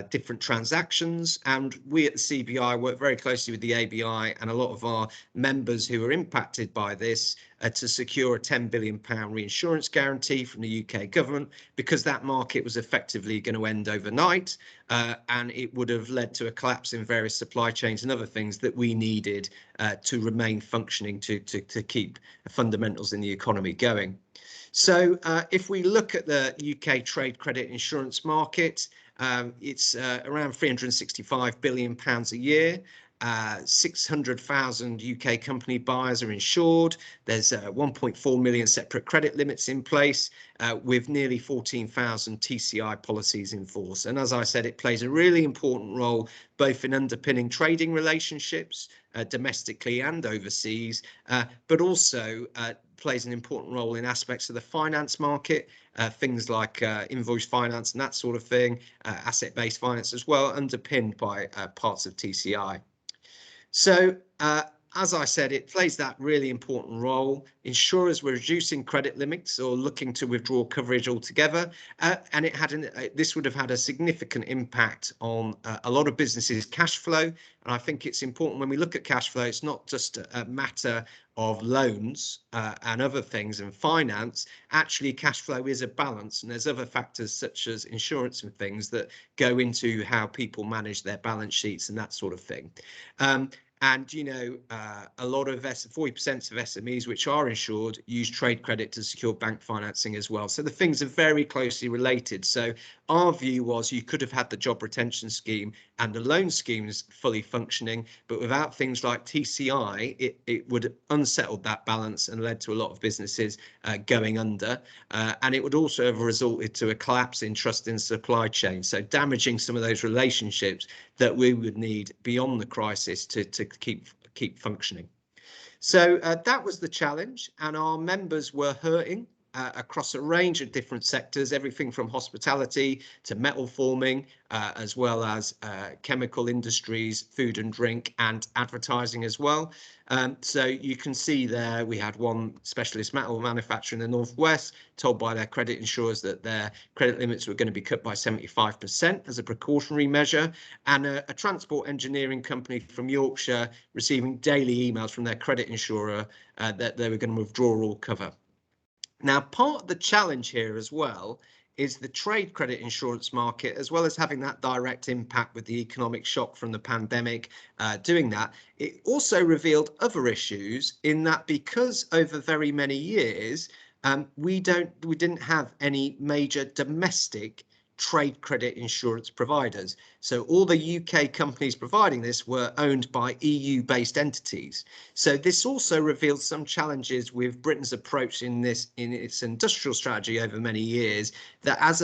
different transactions, and we at the CBI work very closely with the ABI and a lot of our members who are impacted by this to secure a £10 billion reinsurance guarantee from the UK government, because that market was effectively going to end overnight, and it would have led to a collapse in various supply chains and other things that we needed to remain functioning to keep fundamentals in the economy going. So if we look at the UK trade credit insurance market, it's around £365 billion a year. 600,000 UK company buyers are insured. There's 1.4 million separate credit limits in place, with nearly 14,000 TCI policies in force. And as I said, it plays a really important role both in underpinning trading relationships domestically and overseas, but also plays an important role in aspects of the finance market, things like invoice finance and that sort of thing, asset-based finance as well, underpinned by parts of TCI. So as I said, it plays that really important role. Insurers were reducing credit limits or looking to withdraw coverage altogether, and this would have had a significant impact on a lot of businesses' cash flow. And I think it's important when we look at cash flow, it's not just a matter of loans and other things and finance. Actually, cash flow is a balance, and there's other factors such as insurance and things that go into how people manage their balance sheets and that sort of thing. And, a lot of 40% of SMEs which are insured use trade credit to secure bank financing as well. So the things are very closely related. So our view was you could have had the job retention scheme and the loan schemes fully functioning, but without things like TCI, it would have unsettled that balance and led to a lot of businesses going under. And it would also have resulted to a collapse in trust in supply chain. So damaging some of those relationships that we would need beyond the crisis to keep functioning. So that was the challenge, and our members were hurting across a range of different sectors, everything from hospitality to metal forming, as well as chemical industries, food and drink, and advertising as well. So you can see there we had one specialist metal manufacturer in the Northwest told by their credit insurers that their credit limits were going to be cut by 75% as a precautionary measure, and a transport engineering company from Yorkshire receiving daily emails from their credit insurer that they were going to withdraw all cover. Now, part of the challenge here as well is the trade credit insurance market, as well as having that direct impact with the economic shock from the pandemic, doing that, it also revealed other issues in that because over very many years, we didn't have any major domestic trade credit insurance providers. So all the UK companies providing this were owned by EU-based entities. So this also revealed some challenges with Britain's approach in its industrial strategy over many years, that as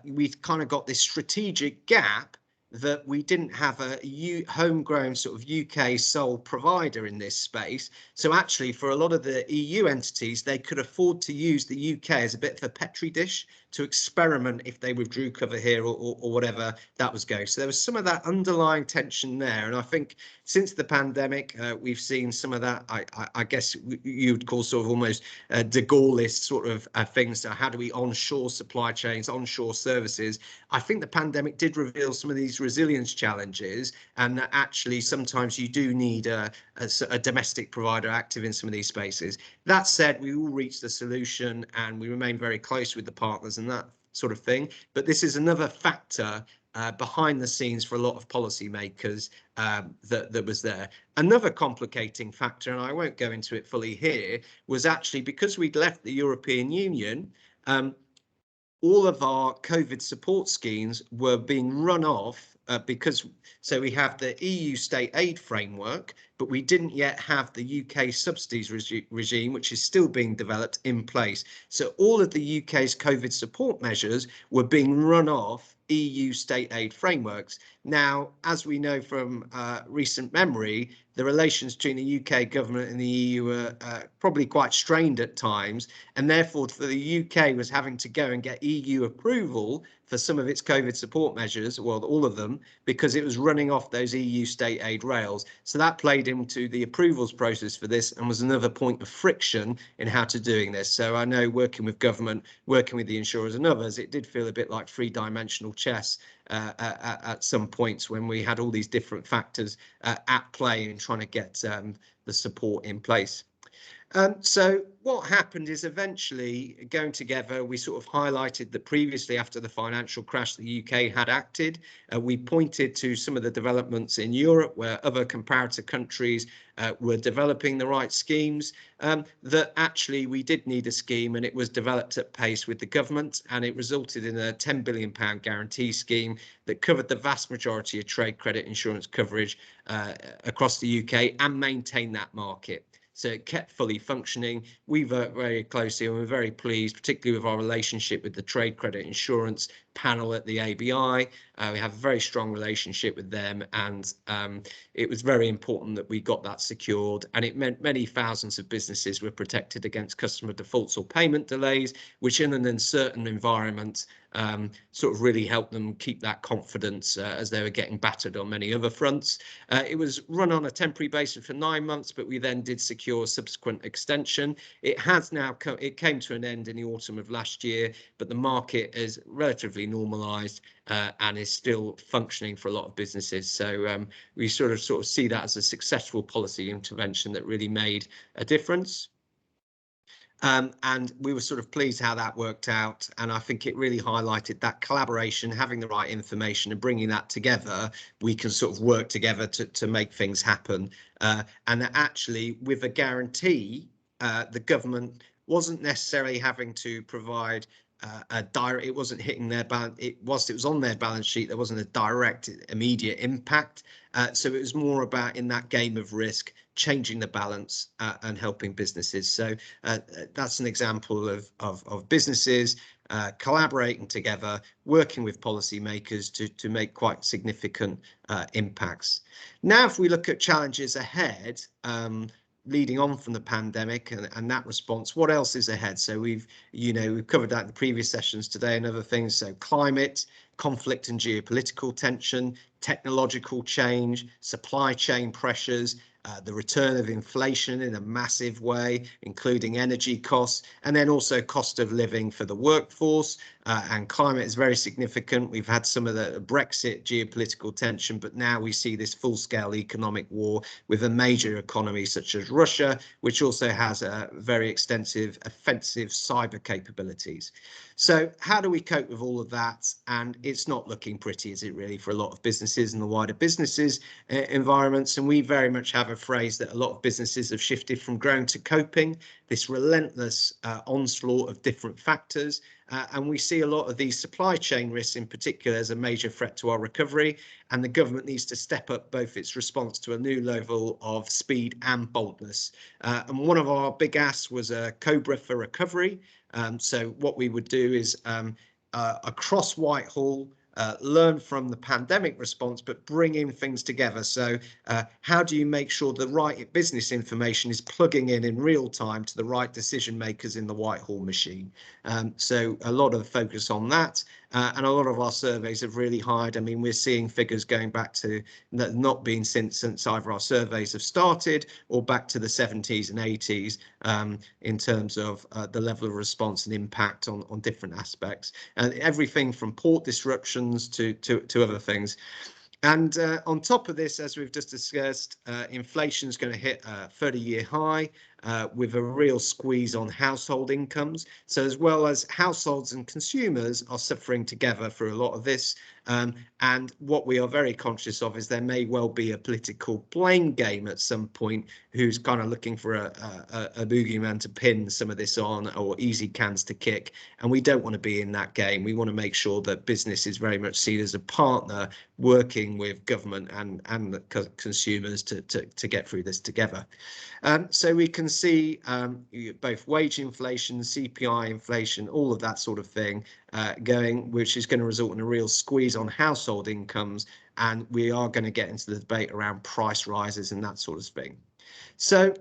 we've kind of got this strategic gap that we didn't have a homegrown sort of UK sole provider in this space. So actually, for a lot of the EU entities, they could afford to use the UK as a bit of a petri dish to experiment if they withdrew cover here or whatever that was going. So there was some of that underlying tension there. And I think since the pandemic, we've seen some of that, I guess you'd call sort of almost de Gaulleist sort of things. So how do we onshore supply chains, onshore services? I think the pandemic did reveal some of these resilience challenges, and that actually sometimes you do need a domestic provider active in some of these spaces. That said, we will reach the solution and we remain very close with the partners and that sort of thing. But this is another factor behind the scenes for a lot of policymakers that was there. Another complicating factor, and I won't go into it fully here, was actually because we'd left the European Union, all of our COVID support schemes were being run off so we have the EU state aid framework, but we didn't yet have the UK subsidies regime, which is still being developed, in place. So all of the UK's COVID support measures were being run off EU state aid frameworks. Now, as we know from recent memory, the relations between the UK government and the EU are probably quite strained at times, and therefore for the UK was having to go and get EU approval for some of its COVID support measures, well, all of them, because it was running off those EU state aid rails. So that played into the approvals process for this and was another point of friction in how to doing this. So I know working with government, working with the insurers and others, it did feel a bit like three-dimensional chess at some points when we had all these different factors at play in trying to get the support in place. So what happened is eventually going together, we sort of highlighted that previously after the financial crash, the UK had acted. We pointed to some of the developments in Europe where other comparator countries were developing the right schemes, that actually we did need a scheme, and it was developed at pace with the government, and it resulted in a £10 billion guarantee scheme that covered the vast majority of trade credit insurance coverage across the UK and maintained that market. So it kept fully functioning. We work very closely and we're very pleased, particularly with our relationship with the trade credit insurance panel at the ABI. We have a very strong relationship with them, and it was very important that we got that secured, and it meant many thousands of businesses were protected against customer defaults or payment delays, which in an uncertain environment sort of really helped them keep that confidence as they were getting battered on many other fronts. It was run on a temporary basis for 9 months, but we then did secure a subsequent extension. It has now it came to an end in the autumn of last year, but the market is relatively normalized and is still functioning for a lot of businesses. So we sort of see that as a successful policy intervention that really made a difference. And we were sort of pleased how that worked out, and I think it really highlighted that collaboration, having the right information and bringing that together. We can sort of work together to make things happen, and actually with a guarantee, the government wasn't necessarily having to provide a direct, it wasn't hitting their balance, whilst it was on their balance sheet, there wasn't a direct immediate impact. So it was more about, in that game of risk, changing the balance and helping businesses. So that's an example of businesses collaborating together, working with policymakers to make quite significant impacts. Now, if we look at challenges ahead, leading on from the pandemic and that response, what else is ahead? So we've covered that in the previous sessions today and other things. So climate, conflict and geopolitical tension, technological change, supply chain pressures, the return of inflation in a massive way, including energy costs, and then also cost of living for the workforce. And climate is very significant. We've had some of the Brexit geopolitical tension, but now we see this full-scale economic war with a major economy such as Russia, which also has a very extensive offensive cyber capabilities. So how do we cope with all of that? And it's not looking pretty, is it really, for a lot of businesses and the wider businesses environments? And we very much have a phrase that a lot of businesses have shifted from growing to coping, this relentless onslaught of different factors. And we see a lot of these supply chain risks in particular as a major threat to our recovery. And the government needs to step up both its response to a new level of speed and boldness. And one of our big asks was a Cobra for recovery. So what we would do is across Whitehall, learn from the pandemic response, but bring in things together. So how do you make sure the right business information is plugging in real time to the right decision makers in the Whitehall machine? So a lot of focus on that. And a lot of our surveys have really highlighted, I mean, we're seeing figures going back to not being since either our surveys have started or back to the 70s and 80s in terms of the level of response and impact on different aspects, and everything from port disruptions to other things. And on top of this, as we've just discussed, inflation is going to hit a 30-year high with a real squeeze on household incomes. So as well as households and consumers are suffering together through a lot of this. And what we are very conscious of is there may well be a political blame game at some point who's kind of looking for a boogeyman to pin some of this on, or easy cans to kick. And we don't want to be in that game. We want to make sure that business is very much seen as a partner working with government and the consumers to get through this together. So we can see both wage inflation, CPI inflation, all of that sort of thing going, which is going to result in a real squeeze on household incomes. And we are going to get into the debate around price rises and that sort of thing. So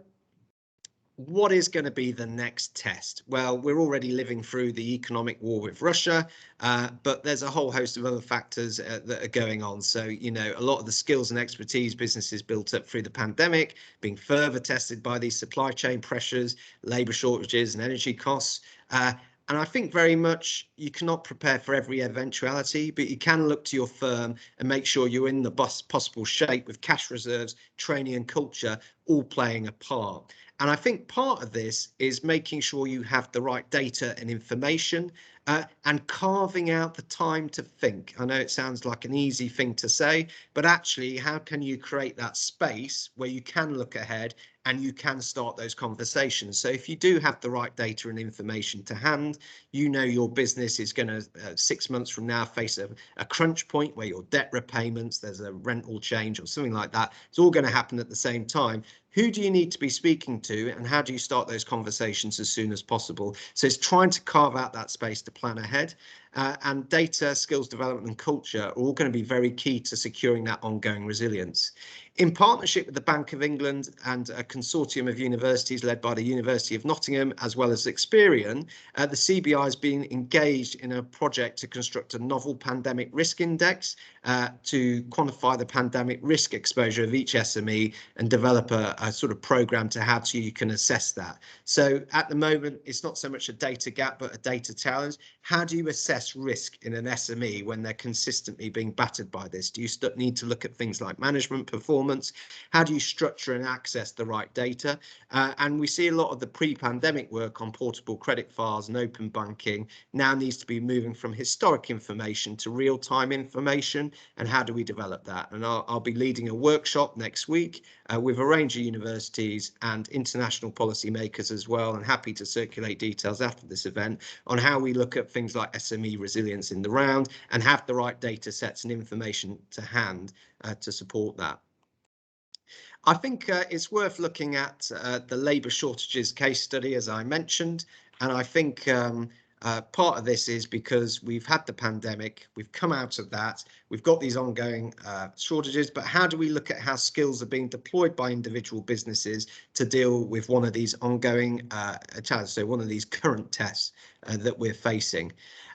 what is going to be the next test? Well, we're already living through the economic war with Russia, but there's a whole host of other factors that are going on. So, you know, a lot of the skills and expertise businesses built up through the pandemic being further tested by these supply chain pressures, labour shortages and energy costs. And I think very much you cannot prepare for every eventuality, but you can look to your firm and make sure you're in the best possible shape with cash reserves, training and culture all playing a part. And I think part of this is making sure you have the right data and information and carving out the time to think. I know it sounds like an easy thing to say, but actually, how can you create that space where you can look ahead and you can start those conversations? So if you do have the right data and information to hand, you know your business is going to 6 months from now face a crunch point where your debt repayments, there's a rental change or something like that. It's all going to happen at the same time. Who do you need to be speaking to, and how do you start those conversations as soon as possible? So it's trying to carve out that space to plan ahead. And data, skills development and culture are all going to be very key to securing that ongoing resilience. In partnership with the Bank of England and a consortium of universities led by the University of Nottingham, as well as Experian, the CBI has been engaged in a project to construct a novel pandemic risk index to quantify the pandemic risk exposure of each SME and develop a sort of program to how you can assess that. So at the moment, it's not so much a data gap, but a data challenge. How do you assess risk in an SME when they're consistently being battered by this? Do you need to look at things like management performance? How do you structure and access the right data? And we see a lot of the pre-pandemic work on portable credit files and open banking now needs to be moving from historic information to real-time information. And how do we develop that? And I'll be leading a workshop next week with a range of universities and international policymakers as well, and happy to circulate details after this event on how we look at things like SME resilience in the round and have the right data sets and information to hand to support that. I think it's worth looking at the labour shortages case study, as I mentioned, and I think part of this is because we've had the pandemic, we've come out of that, we've got these ongoing shortages, but how do we look at how skills are being deployed by individual businesses to deal with one of these ongoing challenges, so one of these current tests that we're facing?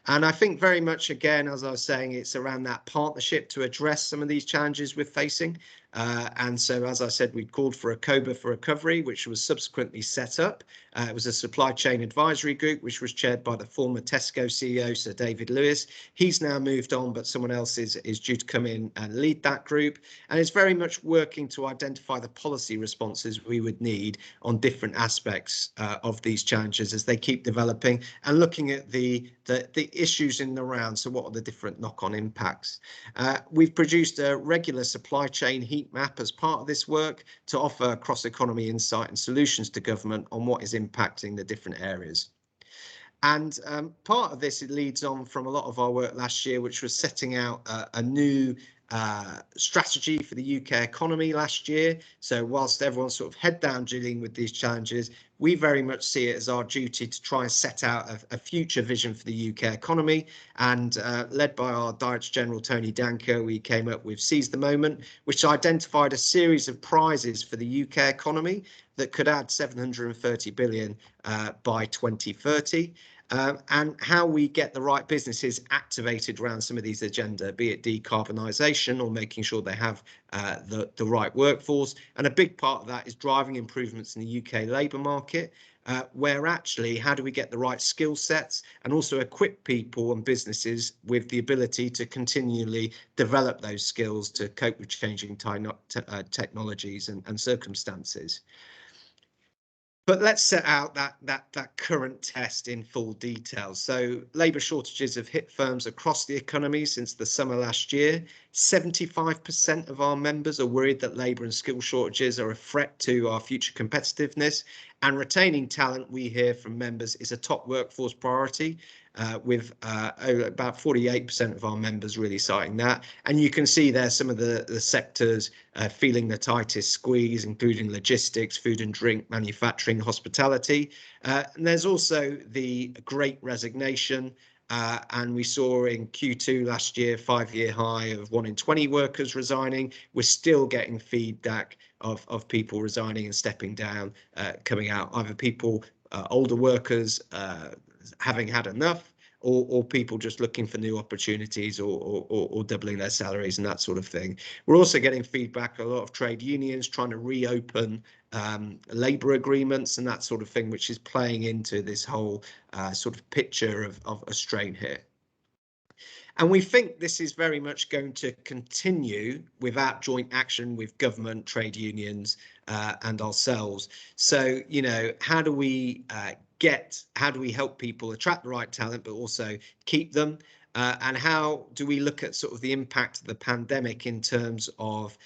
And I think very much, again, as I was saying, it's around that partnership to address some of these challenges we're facing. And so, as I said, we called for a COBA for recovery, which was subsequently set up. It was a supply chain advisory group, which was chaired by the former Tesco CEO, Sir David Lewis. He's now moved on, but someone else is due to come in and lead that group. And it's very much working to identify the policy responses we would need on different aspects of these challenges as they keep developing, and looking at the issues in the round. So what are the different knock-on impacts? We've produced a regular supply chain heat map as part of this work to offer cross-economy insight and solutions to government on what is impacting the different areas. And part of this, it leads on from a lot of our work last year, which was setting out a new strategy for the UK economy last year. So whilst everyone's sort of head down dealing with these challenges, we very much see it as our duty to try and set out a future vision for the UK economy. And led by our Director General, Tony Danker, we came up with Seize the Moment, which identified a series of prizes for the UK economy that could add 730 billion by 2030. And how we get the right businesses activated around some of these agenda, be it decarbonisation or making sure they have the right workforce. And a big part of that is driving improvements in the UK labour market, where actually how do we get the right skill sets and also equip people and businesses with the ability to continually develop those skills to cope with changing technologies and circumstances. But let's set out that current test in full detail. So labour shortages have hit firms across the economy since the summer last year. 75% of our members are worried that labour and skill shortages are a threat to our future competitiveness, and retaining talent, we hear from members, is a top workforce priority, with about 48% of our members really citing that. And you can see there some of the sectors feeling the tightest squeeze, including logistics, food and drink, manufacturing, hospitality. And there's also the Great Resignation. And we saw in Q2 last year, 5-year high of 1 in 20 workers resigning. We're still getting feedback of people resigning and stepping down, coming out, either people, older workers, having had enough, or people just looking for new opportunities or doubling their salaries and that sort of thing. We're also getting feedback, a lot of trade unions trying to reopen labour agreements and that sort of thing, which is playing into this whole sort of picture of a strain here. And we think this is very much going to continue without joint action with government, trade unions, and ourselves. So, you know, how do we help people attract the right talent, but also keep them? And how do we look at sort of the impact of the pandemic in terms of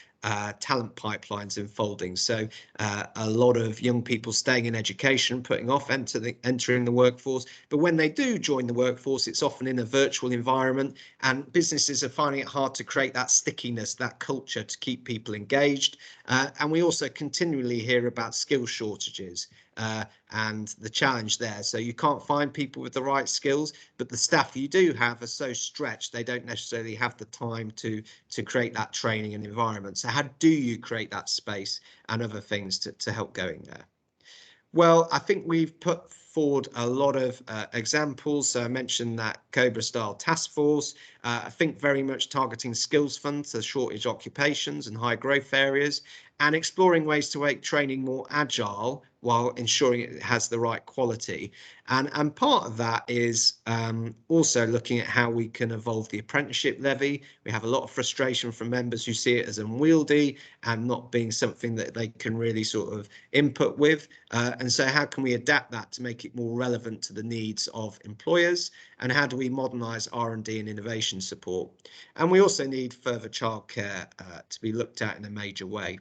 talent pipelines unfolding? So a lot of young people staying in education, putting off entering the workforce. But when they do join the workforce, it's often in a virtual environment, and businesses are finding it hard to create that stickiness, that culture to keep people engaged. And we also continually hear about skill shortages and the challenge there. So you can't find people with the right skills, but the staff you do have are so stretched, they don't necessarily have the time to create that training and environment. So how do you create that space and other things to help going there? Well, I think we've put forward a lot of examples. So I mentioned that Cobra style task force. I think very much targeting skills funds to shortage occupations and high growth areas, and exploring ways to make training more agile while ensuring it has the right quality. And part of that is also looking at how we can evolve the apprenticeship levy. We have a lot of frustration from members who see it as unwieldy and not being something that they can really sort of input with. And so how can we adapt that to make it more relevant to the needs of employers? And how do we modernise R&D and innovation support? And we also need further childcare to be looked at in a major way.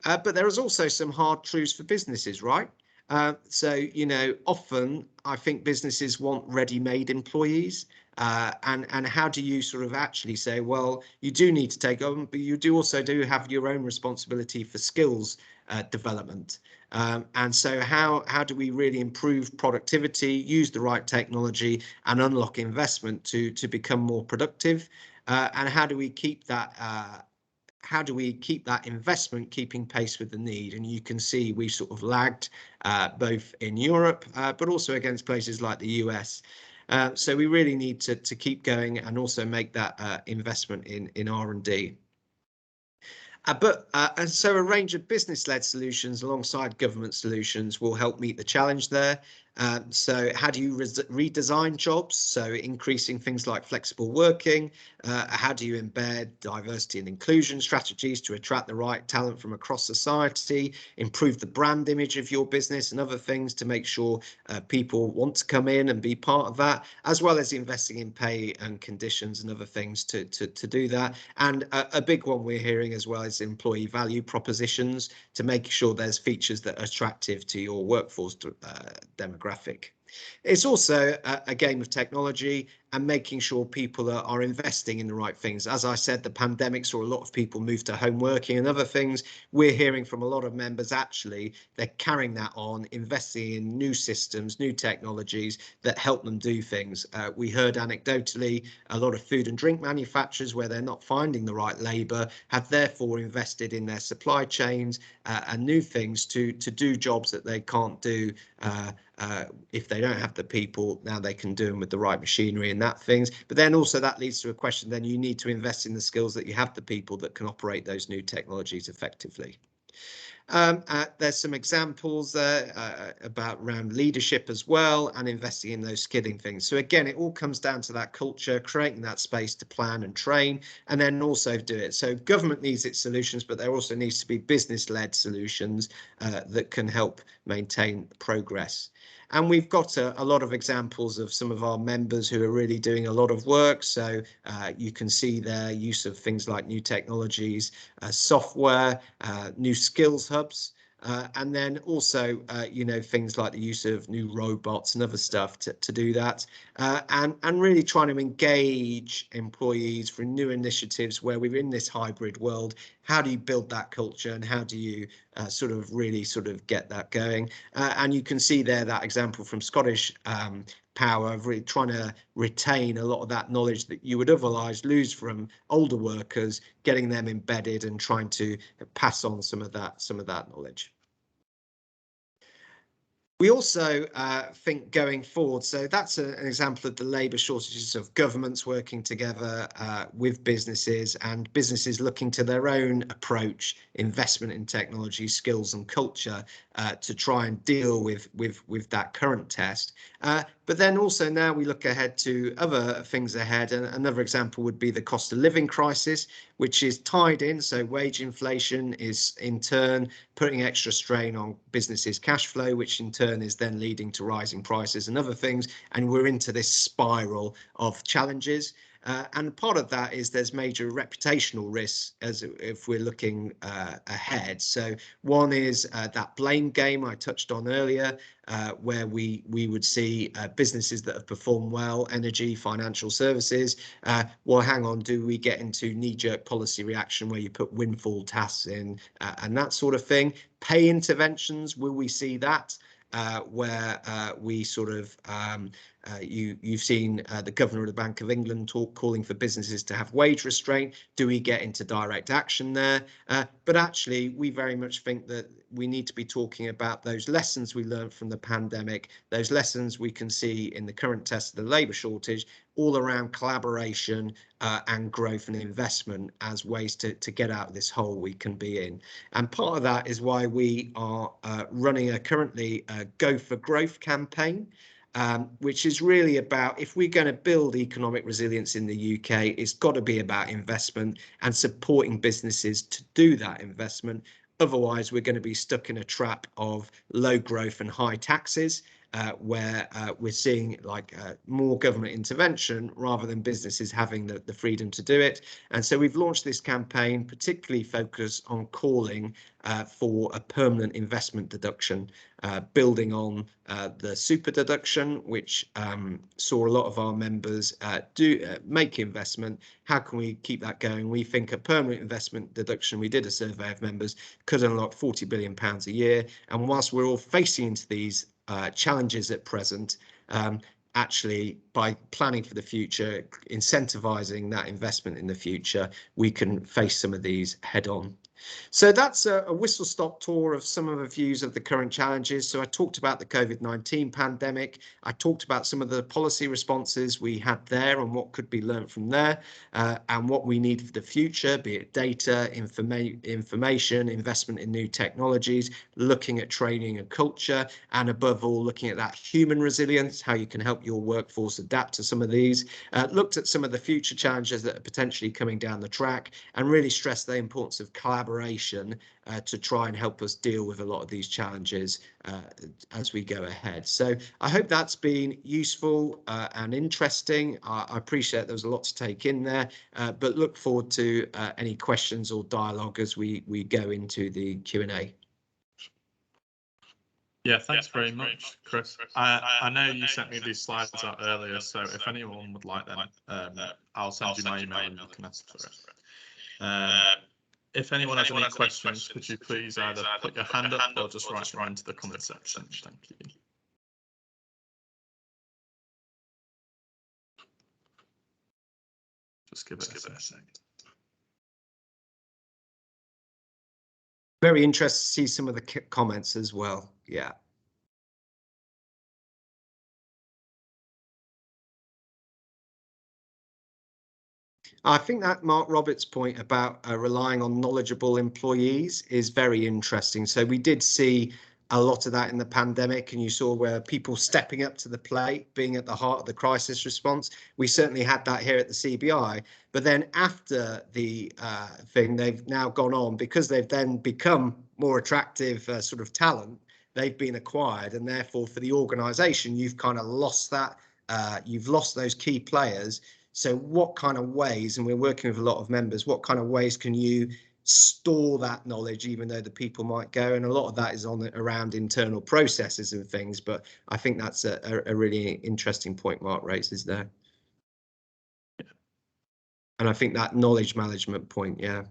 But there is also some hard truths for businesses, right? So, you know, often I think businesses want ready-made employees. And how do you sort of actually say, well, you do need to take on, but you do also have your own responsibility for skills development. And so how do we really improve productivity, use the right technology and unlock investment to become more productive? And how do we keep that investment keeping pace with the need? And you can see we sort of lagged both in Europe, but also against places like the US. So we really need to keep going and also make that investment in R&D. And so a range of business-led solutions alongside government solutions will help meet the challenge there. So how do you redesign jobs? So increasing things like flexible working. How do you embed diversity and inclusion strategies to attract the right talent from across society? Improve the brand image of your business and other things to make sure people want to come in and be part of that, as well as investing in pay and conditions and other things to do that. And a big one we're hearing as well is employee value propositions to make sure there's features that are attractive to your workforce demographic. It's also a game of technology and making sure people are investing in the right things. As I said, the pandemic saw a lot of people move to home working and other things. We're hearing from a lot of members, actually, they're carrying that on, investing in new systems, new technologies that help them do things. We heard anecdotally a lot of food and drink manufacturers where they're not finding the right labour have therefore invested in their supply chains and new things to do jobs that they can't do if they don't have the people. Now they can do them with the right machinery and that things. But then also that leads to a question, then you need to invest in the skills that you have the people that can operate those new technologies effectively. There's some examples about around leadership as well and investing in those skilling things. So again, it all comes down to that culture, creating that space to plan and train, and then also do it. So government needs its solutions, but there also needs to be business-led solutions that can help maintain progress. And we've got a lot of examples of some of our members who are really doing a lot of work. So you can see their use of things like new technologies, software, new skills hubs, and then also, you know, things like the use of new robots and other stuff to do that, and really trying to engage employees for new initiatives where we're in this hybrid world. How do you build that culture and how do you sort of really sort of get that going? And you can see there that example from Scottish Power of really trying to retain a lot of that knowledge that you would otherwise lose from older workers, getting them embedded and trying to pass on some of that knowledge. We also think going forward, so that's an example of the labour shortages of governments working together with businesses and businesses looking to their own approach, investment in technology, skills and culture to try and deal with that current test. But then also now we look ahead to other things ahead, and another example would be the cost of living crisis, which is tied in. So wage inflation is in turn putting extra strain on businesses' cash flow, which in turn is then leading to rising prices and other things. And we're into this spiral of challenges. And part of that is there's major reputational risks as if we're looking ahead. So one is that blame game I touched on earlier, where we would see businesses that have performed well, energy, financial services. Well, hang on, do we get into knee-jerk policy reaction where you put windfall taxes in and that sort of thing? Pay interventions, will we see that? Where we sort of you've seen the governor of the Bank of England calling for businesses to have wage restraint. Do we get into direct action there? But actually, we very much think that we need to be talking about those lessons we learned from the pandemic, those lessons we can see in the current test of the labour shortage, all around collaboration and growth and investment as ways to get out of this hole we can be in. And part of that is why we are running currently a Go for Growth campaign, which is really about, if we're going to build economic resilience in the UK, it's got to be about investment and supporting businesses to do that investment. Otherwise, we're going to be stuck in a trap of low growth and high taxes, where we're seeing like more government intervention rather than businesses having the freedom to do it. And so we've launched this campaign, particularly focused on calling for a permanent investment deduction, building on the super deduction, which saw a lot of our members make investment. How can we keep that going? We think a permanent investment deduction, we did a survey of members, could unlock £40 billion a year. And whilst we're all facing into these challenges at present, actually by planning for the future, incentivizing that investment in the future, we can face some of these head on. So that's a whistle-stop tour of some of the views of the current challenges. So I talked about the COVID-19 pandemic. I talked about some of the policy responses we had there and what could be learned from there, and what we need for the future, be it data, information, investment in new technologies, looking at training and culture, and above all, looking at that human resilience, how you can help your workforce adapt to some of these. Looked at some of the future challenges that are potentially coming down the track, and really stressed the importance of collaboration to try and help us deal with a lot of these challenges as we go ahead. So I hope that's been useful and interesting. I appreciate there was a lot to take in there, but look forward to any questions or dialogue as we go into the Q&A. Yeah, thanks very much, Chris. I know you sent me these slides out earlier, so if anyone would like them, I'll send you my email and you can ask for it. If anyone has any questions, could you please either put your hand up or just write them into the comment section? Thank you. Just give it a second. Very interested to see some of the comments as well. Yeah. I think that Mark Roberts' point about relying on knowledgeable employees is very interesting. So we did see a lot of that in the pandemic, and you saw where people stepping up to the plate, being at the heart of the crisis response. We certainly had that here at the CBI. But then after the thing, they've now gone on, because they've then become more attractive sort of talent, they've been acquired, and therefore for the organisation, you've kind of lost that. You've lost those key players. So what kind of ways, and we're working with a lot of members, what kind of ways can you store that knowledge, even though the people might go? And a lot of that is around internal processes and things. But I think that's a really interesting point Mark raises there. And I think that knowledge management point, yeah.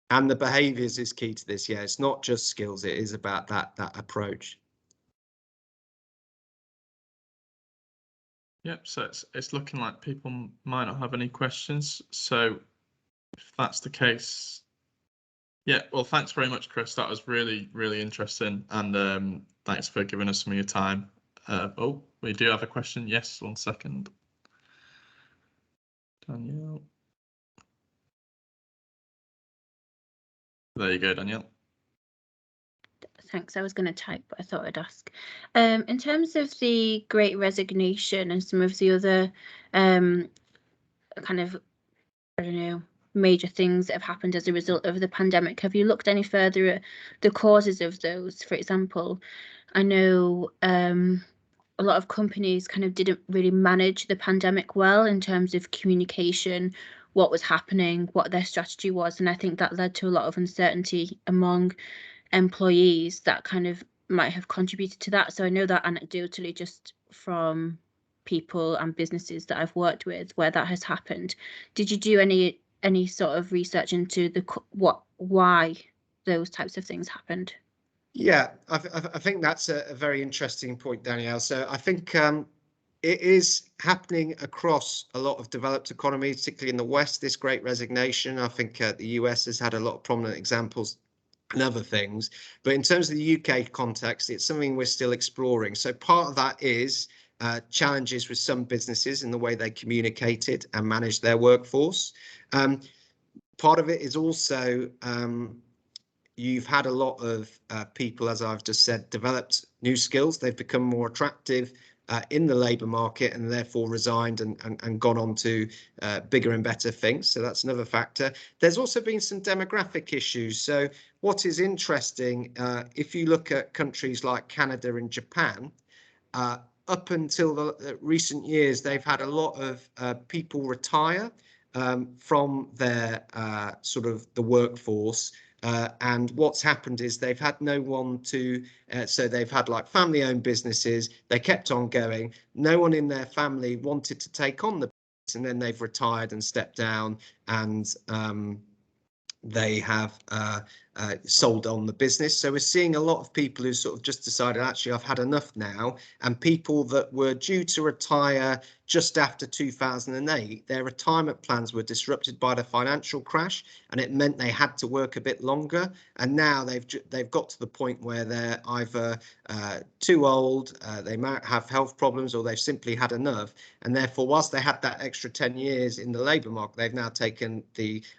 And the behaviours is key to this. Yeah, it's not just skills, it is about that approach. Yep, so it's looking like people might not have any questions. So if that's the case, yeah, well, thanks very much, Chris. That was really, really interesting. And thanks for giving us some of your time. Oh, we do have a question. Yes, 1 second. Danielle. There you go, Danielle. Thanks. I was going to type, but I thought I'd ask. In terms of the Great Resignation and some of the other kind of, I don't know, major things that have happened as a result of the pandemic, have you looked any further at the causes of those? For example, I know a lot of companies kind of didn't really manage the pandemic well in terms of communication, what was happening, what their strategy was, and I think that led to a lot of uncertainty among employees that kind of might have contributed to that. So I know that anecdotally, just from people and businesses that I've worked with where that has happened. Did you do any sort of research into why those types of things happened? Yeah, I think that's a very interesting point, Danielle. So I think it is happening across a lot of developed economies, particularly in the West, this Great Resignation. I think the US has had a lot of prominent examples and other things. But in terms of the UK context, it's something we're still exploring. So part of that is challenges with some businesses in the way they communicated and managed their workforce. Part of it is also you've had a lot of people, as I've just said, developed new skills. They've become more attractive in the labour market and therefore resigned and gone on to bigger and better things. So that's another factor. There's also been some demographic issues. So what is interesting, if you look at countries like Canada and Japan, up until the recent years, they've had a lot of people retire from their sort of the workforce. And what's happened is they've had no one to, so they've had like family owned businesses, they kept on going, no one in their family wanted to take on the business, and then they've retired and stepped down, and they have sold on the business. So we're seeing a lot of people who sort of just decided, actually, I've had enough now. And people that were due to retire just after 2008, their retirement plans were disrupted by the financial crash, and it meant they had to work a bit longer. And now they've got to the point where they're either too old, they might have health problems, or they've simply had enough. And therefore, whilst they had that extra 10 years in the labour market, they've now taken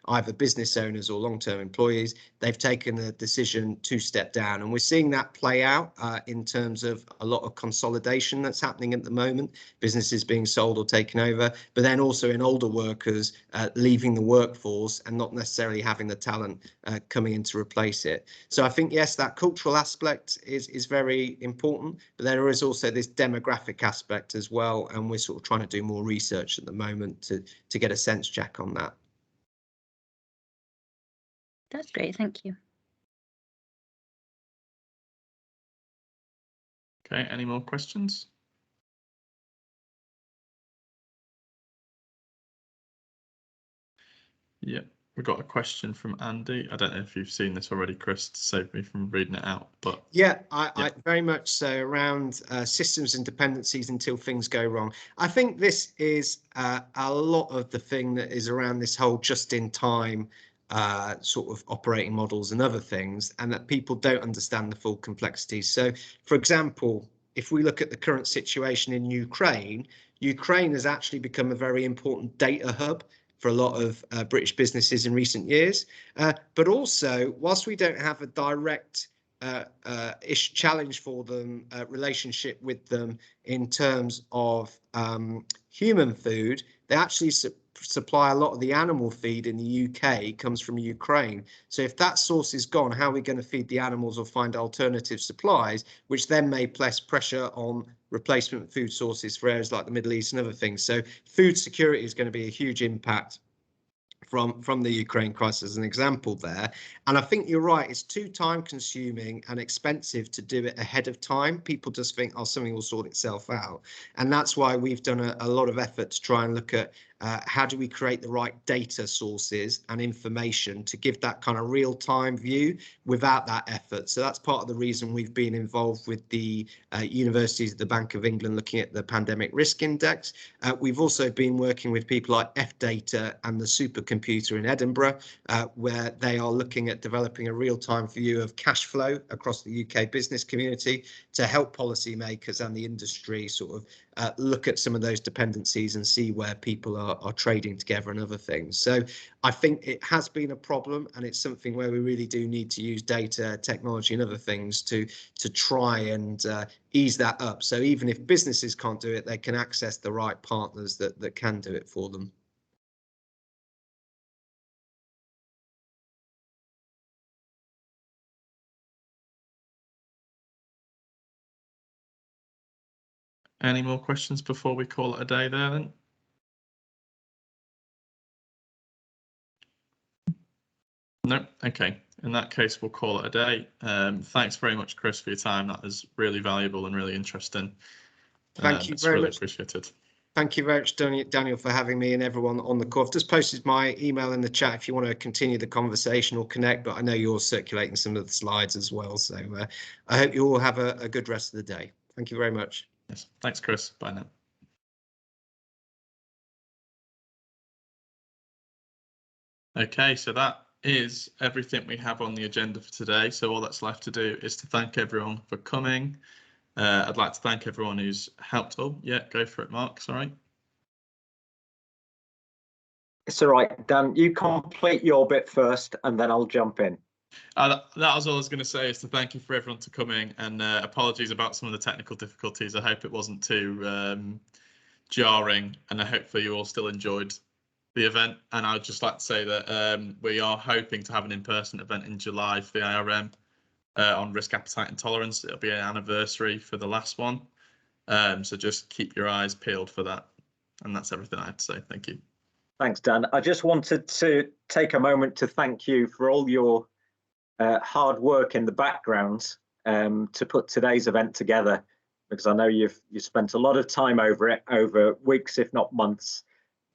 either business owners or long-term employees, they've taken a decision to step down. And we're seeing that play out in terms of a lot of consolidation that's happening at the moment, businesses being sold or taken over, but then also in older workers leaving the workforce and not necessarily having the talent coming in to replace it. So I think, yes, that cultural aspect is very important, but there is also this demographic aspect as well. And we're sort of trying to do more research at the moment to get a sense check on that. That's great. Thank you. Okay, any more questions? Yeah, we've got a question from Andy. I don't know if you've seen this already, Chris, to save me from reading it out, but yeah, I very much so, around systems and dependencies until things go wrong. I think this is a lot of the thing that is around this whole just-in-time sort of operating models and other things, and that people don't understand the full complexities. So, for example, if we look at the current situation in Ukraine, Ukraine has actually become a very important data hub for a lot of British businesses in recent years. But also, whilst we don't have a direct challenge for them, relationship with them in terms of human food, they actually supply a lot of the animal feed in the UK comes from Ukraine. So if that source is gone, how are we going to feed the animals or find alternative supplies, which then may place pressure on replacement food sources for areas like the Middle East and other things. So food security is going to be a huge impact from the Ukraine crisis as an example there. And I think you're right, it's too time consuming and expensive to do it ahead of time. People just think, oh, something will sort itself out. And that's why we've done a lot of effort to try and look at how do we create the right data sources and information to give that kind of real-time view without that effort. So that's part of the reason we've been involved with the universities at the Bank of England looking at the Pandemic Risk Index. We've also been working with people like F-Data and the supercomputer in Edinburgh, where they are looking at developing a real-time view of cash flow across the UK business community to help policymakers and the industry sort of look at some of those dependencies and see where people are trading together and other things. So I think it has been a problem, and it's something where we really do need to use data, technology and other things to try and ease that up. So even if businesses can't do it, they can access the right partners that can do it for them. any more questions before we call it a day there then? No, okay. In that case, we'll call it a day. Thanks very much, Chris, for your time. That was really valuable and really interesting. Thank you very much. Appreciated. Thank you very much, Daniel, for having me and everyone on the call. I've just posted my email in the chat if you want to continue the conversation or connect, but I know you're circulating some of the slides as well. So I hope you all have a good rest of the day. Thank you very much. Yes, thanks, Chris. Bye now. Okay, so that is everything we have on the agenda for today. So all that's left to do is to thank everyone for coming. I'd like to thank everyone who's helped. Oh, yeah, go for it, Mark. Sorry. It's all right, Dan. You complete your bit first, and then I'll jump in. That was all I was going to say, is to thank you for everyone to coming, and apologies about some of the technical difficulties. I hope it wasn't too jarring, and hopefully you all still enjoyed the event. And I'd just like to say that we are hoping to have an in-person event in July for the IRM on risk, appetite and tolerance. It'll be an anniversary for the last one. So just keep your eyes peeled for that. And that's everything I have to say. Thank you. Thanks, Dan. I just wanted to take a moment to thank you for all your hard work in the background to put today's event together, because I know you spent a lot of time over it, over weeks, if not months.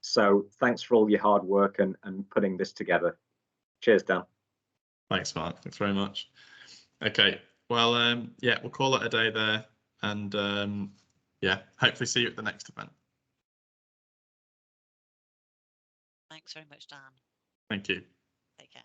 So thanks for all your hard work and putting this together. Cheers, Dan. Thanks, Mark. Thanks very much. Okay, well, yeah, we'll call it a day there, and yeah, hopefully see you at the next event. Thanks very much, Dan. Thank you. Take care.